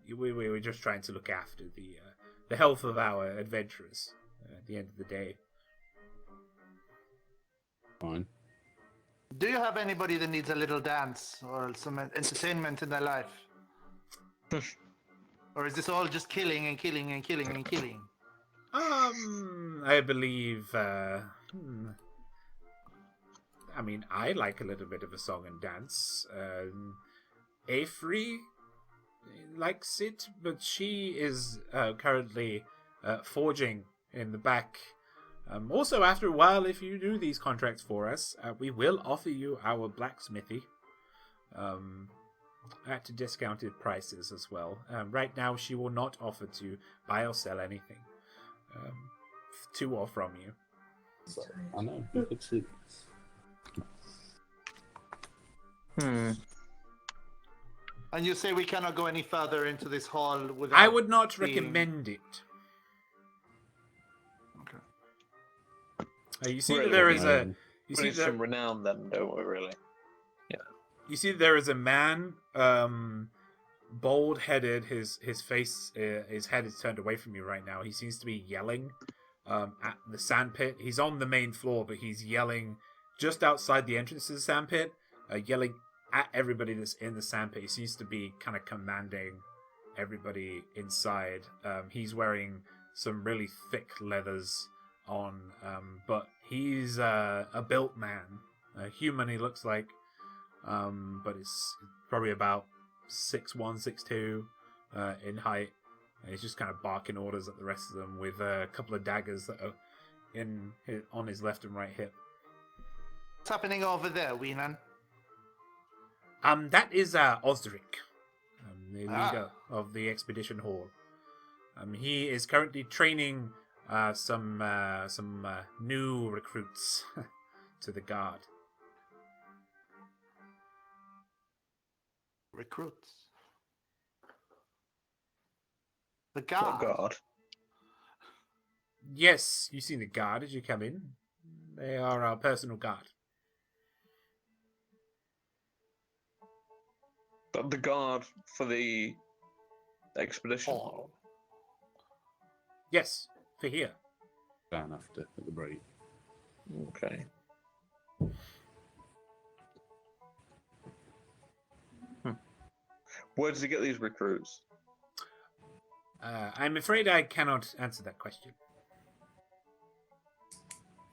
Speaker 1: we were just trying to look after the health of our adventurers at the end of the day.
Speaker 6: Fine.
Speaker 5: Do you have anybody that needs a little dance or some entertainment in their life? Or is this all just killing and killing and killing and killing?
Speaker 1: I believe. I mean, I like a little bit of a song and dance. Avery likes it, but she is currently forging in the back. Also, after a while, if you do these contracts for us, we will offer you our blacksmithy at discounted prices as well. Right now, she will not offer to buy or sell anything to or from you.
Speaker 6: So, I know. You could see.
Speaker 5: And you say we cannot go any further into this hall without.
Speaker 1: I would not
Speaker 5: being-
Speaker 1: recommend it.
Speaker 5: Okay.
Speaker 1: You see that
Speaker 4: Really?
Speaker 1: there is a.
Speaker 6: Um,
Speaker 1: You
Speaker 4: We
Speaker 1: see
Speaker 4: need
Speaker 1: that
Speaker 4: some renown then, don't we, really?
Speaker 1: you see there is a man, bald-headed. His face, his head is turned away from you right now. He seems to be yelling at the sandpit. He's on the main floor, but he's yelling just outside the entrance to the sandpit, yelling at everybody that's in the sandpit. He seems to be kind of commanding everybody inside. He's wearing some really thick leathers on, but he's a built man, a human he looks like, but it's probably about 6'1", 6'2", in height. And he's just kind of barking orders at the rest of them with a couple of daggers that are on his left and right hip.
Speaker 5: What's happening over there, Weenan?
Speaker 1: That is Osric, the
Speaker 5: Ah.
Speaker 1: leader of the expedition hall. He is currently training some new recruits to the guard.
Speaker 5: Recruits. The guard.
Speaker 4: What god?
Speaker 1: Yes, you seen the guard as you come in. They are our personal guard.
Speaker 4: The guard for the expedition.
Speaker 5: Oh.
Speaker 1: Yes, for here.
Speaker 6: down after at the break.
Speaker 4: Okay. Where does he get these recruits?
Speaker 1: I'm afraid I cannot answer that question.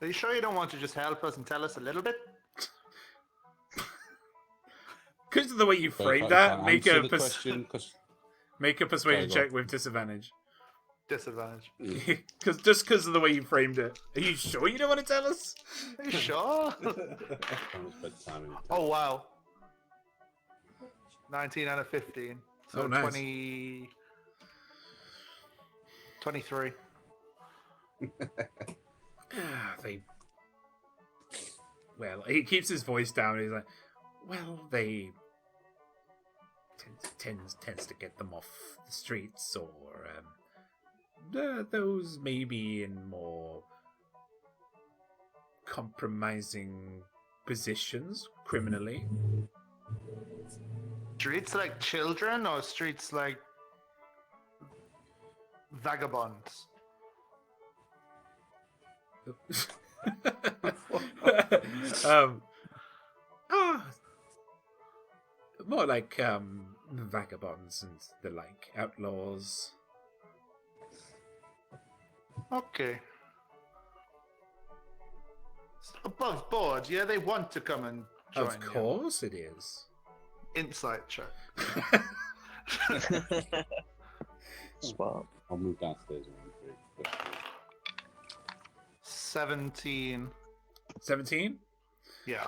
Speaker 5: Are you sure you don't want to just help us and tell us a little bit?
Speaker 1: Because of the way you
Speaker 6: So
Speaker 1: framed
Speaker 6: if I
Speaker 1: that,
Speaker 6: can't
Speaker 1: make
Speaker 6: answer
Speaker 1: a
Speaker 6: the question, 'cause-
Speaker 1: make a persuasion
Speaker 6: Sorry, go
Speaker 1: check with disadvantage.
Speaker 5: Disadvantage.
Speaker 1: Because of the way you framed it. Are you sure you don't want to tell us?
Speaker 5: Are you sure?
Speaker 6: Someone's bedtime in-
Speaker 5: Oh, wow. 19 out of 15. So
Speaker 1: Oh, nice.
Speaker 5: 20... 23.
Speaker 1: Well, he keeps his voice down. He's like, well, they tends to get them off the streets, or those maybe in more compromising positions criminally.
Speaker 5: Streets like children or streets like vagabonds?
Speaker 1: More like vagabonds and the like, outlaws.
Speaker 5: Okay. Above board, yeah, they want to come and join
Speaker 1: Of course it is.
Speaker 5: you. Insight check.
Speaker 4: Smart.
Speaker 6: I'll move downstairs and break.
Speaker 5: 17.
Speaker 1: 17?
Speaker 5: Yeah.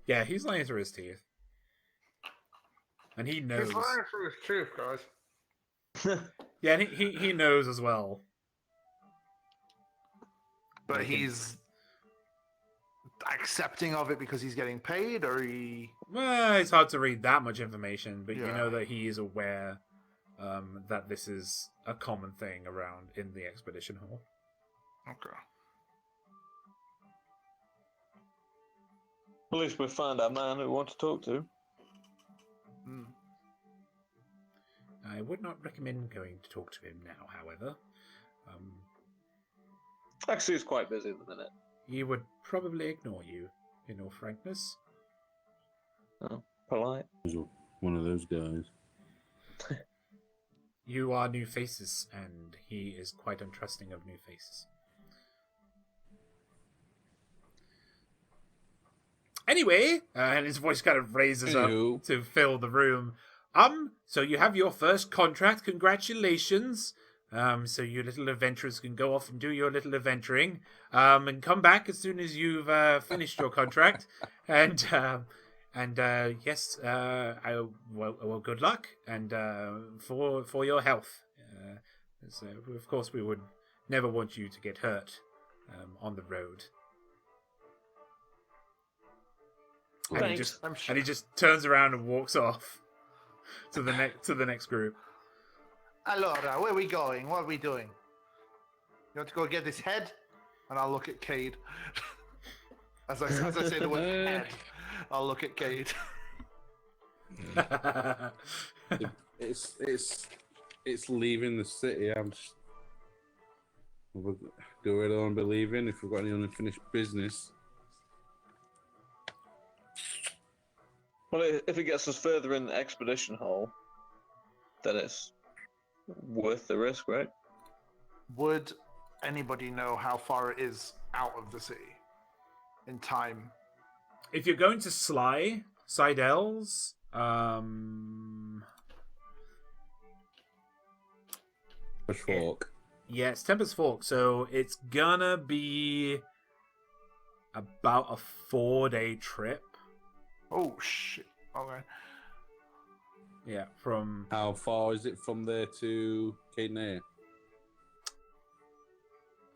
Speaker 1: Yeah, he's lying through his teeth. And he knows.
Speaker 5: He's lying through his tooth, guys.
Speaker 1: Yeah, and he knows as well.
Speaker 5: But he's accepting of it because he's getting paid, or he...
Speaker 1: Well, it's hard to read that much information, but you
Speaker 5: Yeah.
Speaker 1: know that he is aware that this is a common thing around in the expedition hall.
Speaker 5: Okay.
Speaker 4: At least we found our man who we want to talk to.
Speaker 5: Hmm.
Speaker 1: I would not recommend going to talk to him now, however.
Speaker 4: Actually, he's quite busy at the minute.
Speaker 1: He would probably ignore you, in all frankness.
Speaker 4: Oh, polite.
Speaker 6: one of those guys.
Speaker 1: You are new faces, and he is quite untrusting of new faces. Anyway, and his voice kind of raises
Speaker 6: Anywho.
Speaker 1: up to fill the room. So you have your first contract. Congratulations. So you little adventurers can go off and do your little adventuring. And come back as soon as you've finished your contract. And yes, well, good luck and for your health. So of course, we would never want you to get hurt on the road. And
Speaker 4: Thanks.
Speaker 1: he just turns around and walks off to the next group.
Speaker 5: Allora, where are we going? What are we doing? You want to go get this head? And I'll look at Cade. as I say the word head, I'll look at Cade.
Speaker 6: It's leaving the city. I'm just go right on believing if we've got any unfinished business.
Speaker 4: Well, if it gets us further in the expedition hole, then it's worth the risk, right?
Speaker 5: Would anybody know how far it is out of the city in time?
Speaker 1: If you're going to Sidell's,
Speaker 6: Fork.
Speaker 1: yeah, it's Tempest Fork, so it's gonna be about a 4-day trip.
Speaker 5: Oh shit! Okay.
Speaker 1: Yeah, from
Speaker 6: How far is it from there to Cadenair?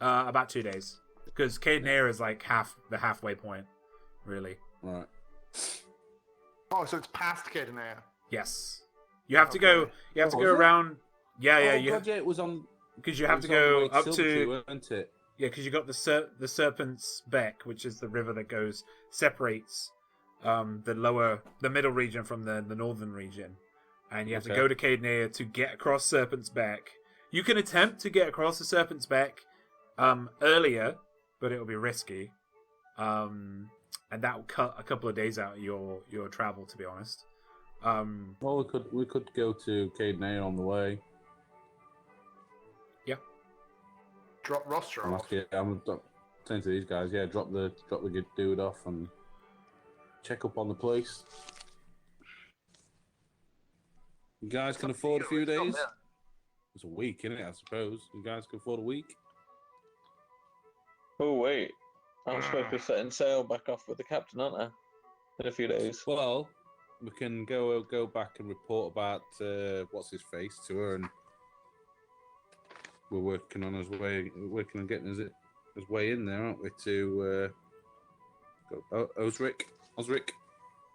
Speaker 1: about 2 days, because Cadenair is like the halfway point, really.
Speaker 6: Right.
Speaker 5: Oh, so it's past Cadenair.
Speaker 1: Yes, you have to go. You have to go
Speaker 6: Was it?
Speaker 1: around. Yeah, yeah,
Speaker 6: Oh, God, yeah, it was on.
Speaker 1: because you have to
Speaker 6: it was on
Speaker 1: go
Speaker 6: Lake
Speaker 1: up
Speaker 6: Silvertree,
Speaker 1: to.
Speaker 6: weren't it?
Speaker 1: Yeah, because you got the Serpent's Beck, which is the river that separates the middle region from the northern region, and you have to
Speaker 6: Okay.
Speaker 1: go to Cadenair to get across Serpent's Beck. You can attempt to get across the Serpent's Beck earlier, but it will be risky, and that will cut a couple of days out of your travel, to be honest.
Speaker 6: Well, we could go to Cadenair on the way.
Speaker 5: Drop Rostro off.
Speaker 6: I'm saying to these guys, yeah, drop the good dude off and check up on the place. You guys can afford a few
Speaker 5: It's not
Speaker 6: days.
Speaker 5: there.
Speaker 6: It's a week, isn't it? I suppose you guys can afford a week.
Speaker 4: Oh wait, I'm supposed to be setting sail back off with the captain, aren't I? In a few days.
Speaker 6: Well, we can go back and report about what's his face to her, and we're working on getting his way in there, aren't we? To Osric.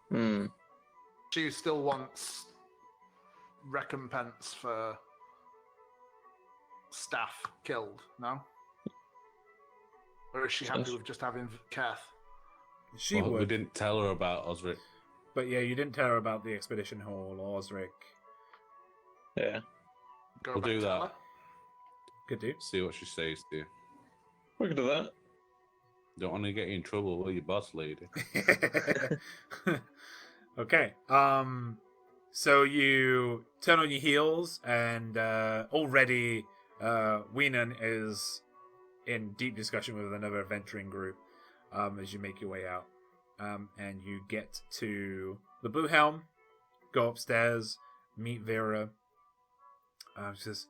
Speaker 4: Hmm.
Speaker 5: She still wants recompense for staff killed, no? Or is she happy with just having Kath?
Speaker 1: She
Speaker 6: We
Speaker 1: would,
Speaker 6: didn't tell her about Osric.
Speaker 1: but yeah, you didn't tell her about the expedition hall or Osric.
Speaker 4: Yeah.
Speaker 5: Go
Speaker 6: We'll
Speaker 5: back
Speaker 6: do
Speaker 5: to
Speaker 6: that.
Speaker 5: her?
Speaker 1: Good do.
Speaker 6: See what she says to you.
Speaker 4: We can do that.
Speaker 6: Don't want to get you in trouble with your boss lady.
Speaker 1: Okay. So you turn on your heels, and already Weenan is in deep discussion with another adventuring group as you make your way out. And you get to the Blue Helm, go upstairs, meet Vera. She says,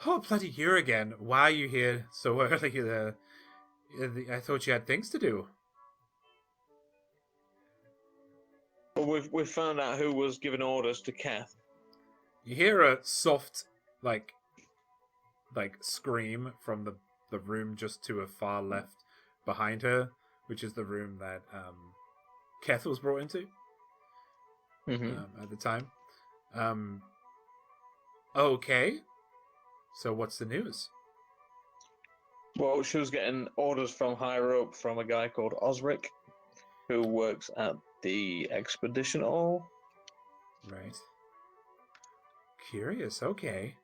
Speaker 1: "Oh, bloody you again. Why are you here so early? I thought you had things to do."
Speaker 4: Well, we've found out who was giving orders to Kath.
Speaker 1: You hear a soft, like scream from the room just to her far left behind her, which is the room that Keth was brought into at the time. Okay. So what's the news?
Speaker 4: Well, she was getting orders from higher up from a guy called Osric, who works at the expedition hall.
Speaker 1: Right. Curious. Okay.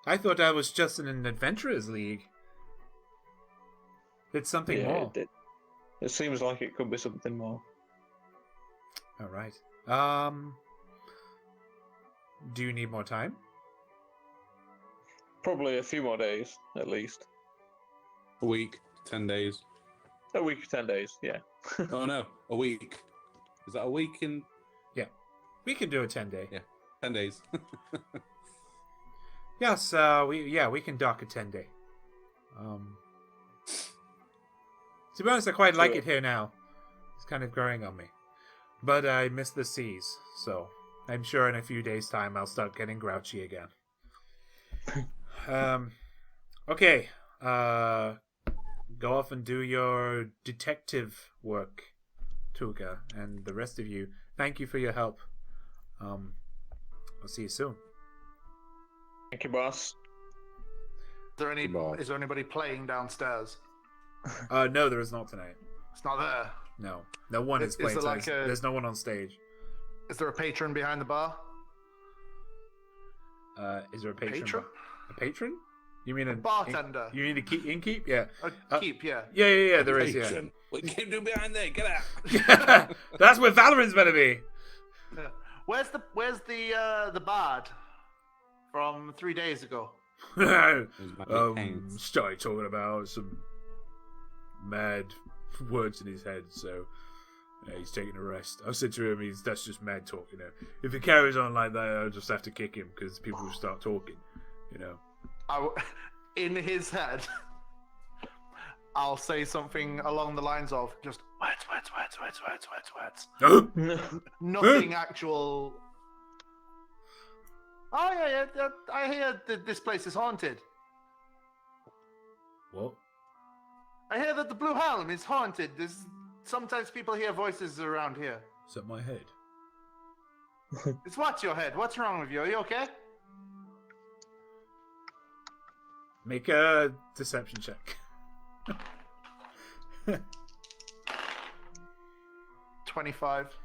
Speaker 1: I thought I was just in an adventurers league. It's something more.
Speaker 4: It seems like it could be something more.
Speaker 1: All right. Do you need more time?
Speaker 4: Probably a few more days, at least.
Speaker 6: A week, 10 days.
Speaker 4: A week or 10 days, yeah.
Speaker 6: Oh no, a week. Is that a week in
Speaker 1: We can do a 10-day.
Speaker 6: Yeah. 10 days?
Speaker 1: Yes, we can dock a 10-day. To be honest, I quite like it here now. It's kind of growing on me. But I miss the seas, so I'm sure in a few days' time I'll start getting grouchy again. Okay. Go off and do your detective work, Tuga, and the rest of you. Thank you for your help. I'll see you soon.
Speaker 4: Thank you, boss.
Speaker 5: Is there anybody playing downstairs?
Speaker 1: No, there is not tonight.
Speaker 5: It's not there.
Speaker 1: No one is playing
Speaker 5: there
Speaker 1: tonight.
Speaker 5: like
Speaker 1: There's no one on stage.
Speaker 5: Is there a patron behind the bar?
Speaker 1: Is there a patron?
Speaker 5: Patron?
Speaker 1: A patron? You mean a
Speaker 5: bartender?
Speaker 1: You mean a innkeep? Yeah.
Speaker 5: Keep, yeah.
Speaker 1: Yeah. There is. Yeah.
Speaker 6: Patron. What you keep doing behind there? Get out!
Speaker 1: Yeah, that's where Valoran's better be.
Speaker 5: Yeah. Where's the bard from 3 days ago?
Speaker 1: Started talking about some mad words in his head, so he's taking a rest. I said to him, that's just mad talk, you know. If he carries on like that, I'll just have to kick him because people will start talking, you know.
Speaker 5: In his head, I'll say something along the lines of just words. Nothing actual. Oh yeah. I hear that this place is haunted.
Speaker 1: What?
Speaker 5: I hear that the Blue Helm is haunted. Sometimes people hear voices around here.
Speaker 1: Is that my head?
Speaker 5: It's what's your head? What's wrong with you? Are you okay?
Speaker 1: Make a deception check.
Speaker 5: 25.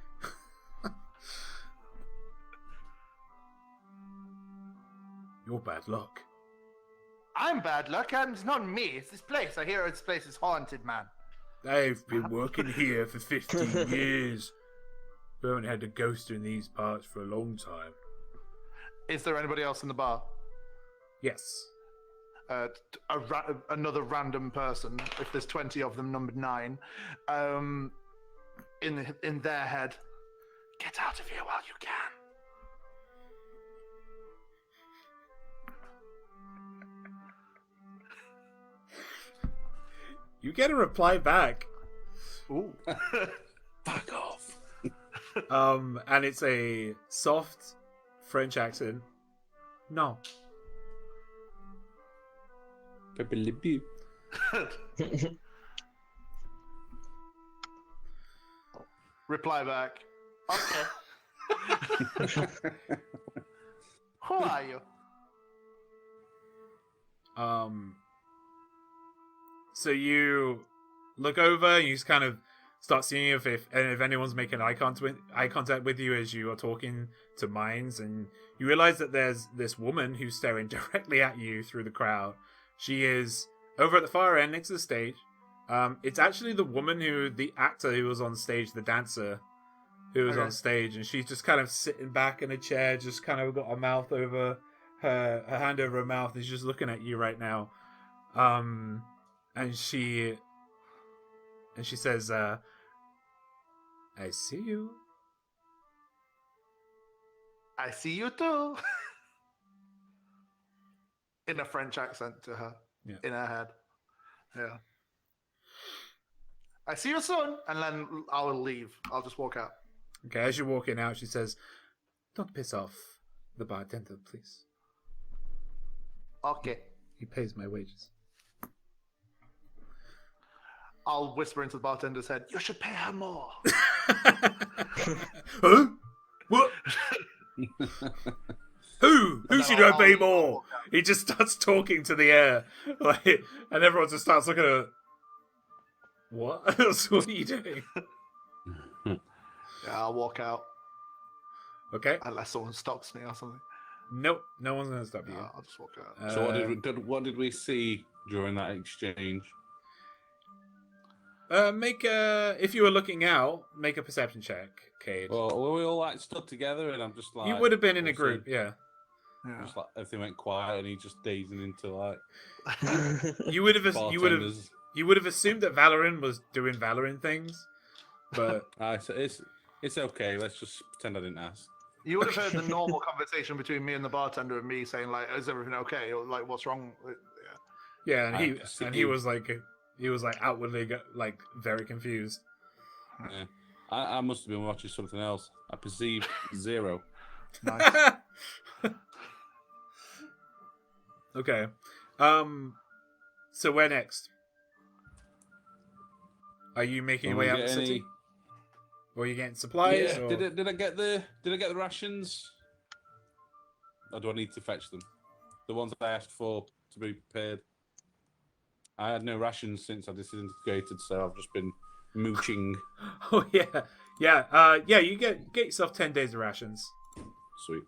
Speaker 1: You're bad luck.
Speaker 5: I'm bad luck, and it's not me. It's this place. I hear this place is haunted, man.
Speaker 1: I've been working here for 15 years. We haven't had a ghost in these parts for a long time.
Speaker 5: Is there anybody else in the bar?
Speaker 1: Yes.
Speaker 5: Another random person, if there's 20 of them, numbered 9, in their head, get out of here while you can.
Speaker 1: You get a reply back.
Speaker 5: Ooh.
Speaker 6: Fuck off.
Speaker 1: And it's a soft French accent. No.
Speaker 5: Reply back. Okay. Who are you?
Speaker 1: So you look over and you just kind of start seeing if anyone's making eye contact with you as you are talking to Mines, and you realize that there's this woman who's staring directly at you through the crowd. She is over at the far end next to the stage. It's actually the actor who was on stage, the dancer who was on stage, and she's just kind of sitting back in a chair, just kind of got her mouth over her hand over her mouth, and she's just looking at you right now. And she says, I see you.
Speaker 5: I see you too. In a French accent to her.
Speaker 1: Yeah.
Speaker 5: In her head. Yeah. I see you soon, and then I'll leave. I'll just walk out.
Speaker 1: Okay, as you're walking out, she says, don't piss off the bartender, please.
Speaker 5: Okay.
Speaker 1: He pays my wages.
Speaker 5: I'll whisper into the bartender's head, you should pay her more.
Speaker 1: Huh? What? Who should I pay more? He just starts talking to the air, and everyone just starts looking at. What? What are you doing?
Speaker 5: Yeah, I'll walk out.
Speaker 1: Okay.
Speaker 5: Unless someone stops me or something.
Speaker 1: Nope, no one's gonna stop you.
Speaker 5: I'll just walk out.
Speaker 6: So what did we see during that exchange?
Speaker 1: Make a. If you were looking out, make a perception check, Cade.
Speaker 6: Well, were we all like stood together, and I'm just like
Speaker 1: you would have been in a
Speaker 6: also-
Speaker 1: group, yeah.
Speaker 5: Yeah.
Speaker 6: Just like everything went quiet, and he just dazing into like
Speaker 1: You would have.
Speaker 6: bartenders.
Speaker 1: You would have assumed that Valorant was doing Valorant things, but
Speaker 6: So it's okay. Let's just pretend I didn't ask.
Speaker 5: You would have heard the normal conversation between me and the bartender and me saying like, "Is everything okay?" Or like, "What's wrong?"
Speaker 1: yeah, and
Speaker 6: I
Speaker 1: he
Speaker 6: perceive-
Speaker 1: was like outwardly like very confused.
Speaker 6: Yeah. I must have been watching something else. I perceived 0.
Speaker 5: Nice.
Speaker 1: Okay. So where next? Are you making your way out the city? Or are you getting supplies?
Speaker 6: Yeah.
Speaker 1: Or...
Speaker 6: Did I get the rations? Or do I need to fetch them? The ones that I asked for to be prepared. I had no rations since I disintegrated, so I've just been mooching.
Speaker 1: Oh yeah. You get yourself 10 days of rations.
Speaker 6: Sweet.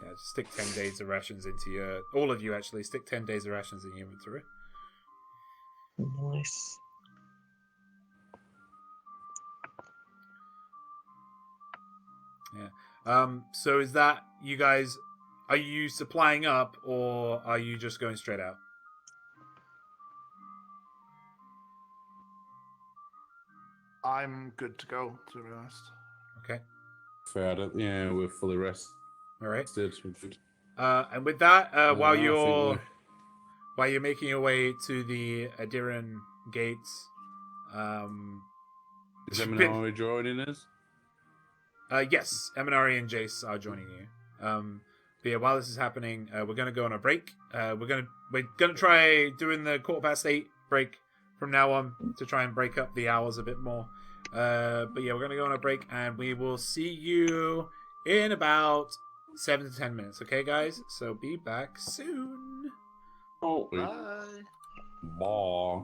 Speaker 1: Yeah, just stick 10 days of rations into your. All of you actually stick 10 days of rations in your inventory.
Speaker 4: Nice.
Speaker 1: So is that you guys? Are you supplying up, or are you just going straight out?
Speaker 5: I'm good to go, to be honest.
Speaker 1: Okay.
Speaker 6: Fair. Yeah, we're fully rested.
Speaker 1: All right.
Speaker 6: We're good.
Speaker 1: And with that, while
Speaker 6: I think
Speaker 1: you're making your way to the Adiran gates,
Speaker 6: Is Eminari joining us?
Speaker 1: yes, Eminari and Jace are joining you. But yeah, while this is happening, we're gonna go on a break. We're gonna try doing the 8:15 break from now on to try and break up the hours a bit more. But yeah, we're gonna go on a break, and we will see you in about 7 to 10 minutes. Okay, guys? So be back soon.
Speaker 4: Oh,
Speaker 5: Bye.
Speaker 6: Bye.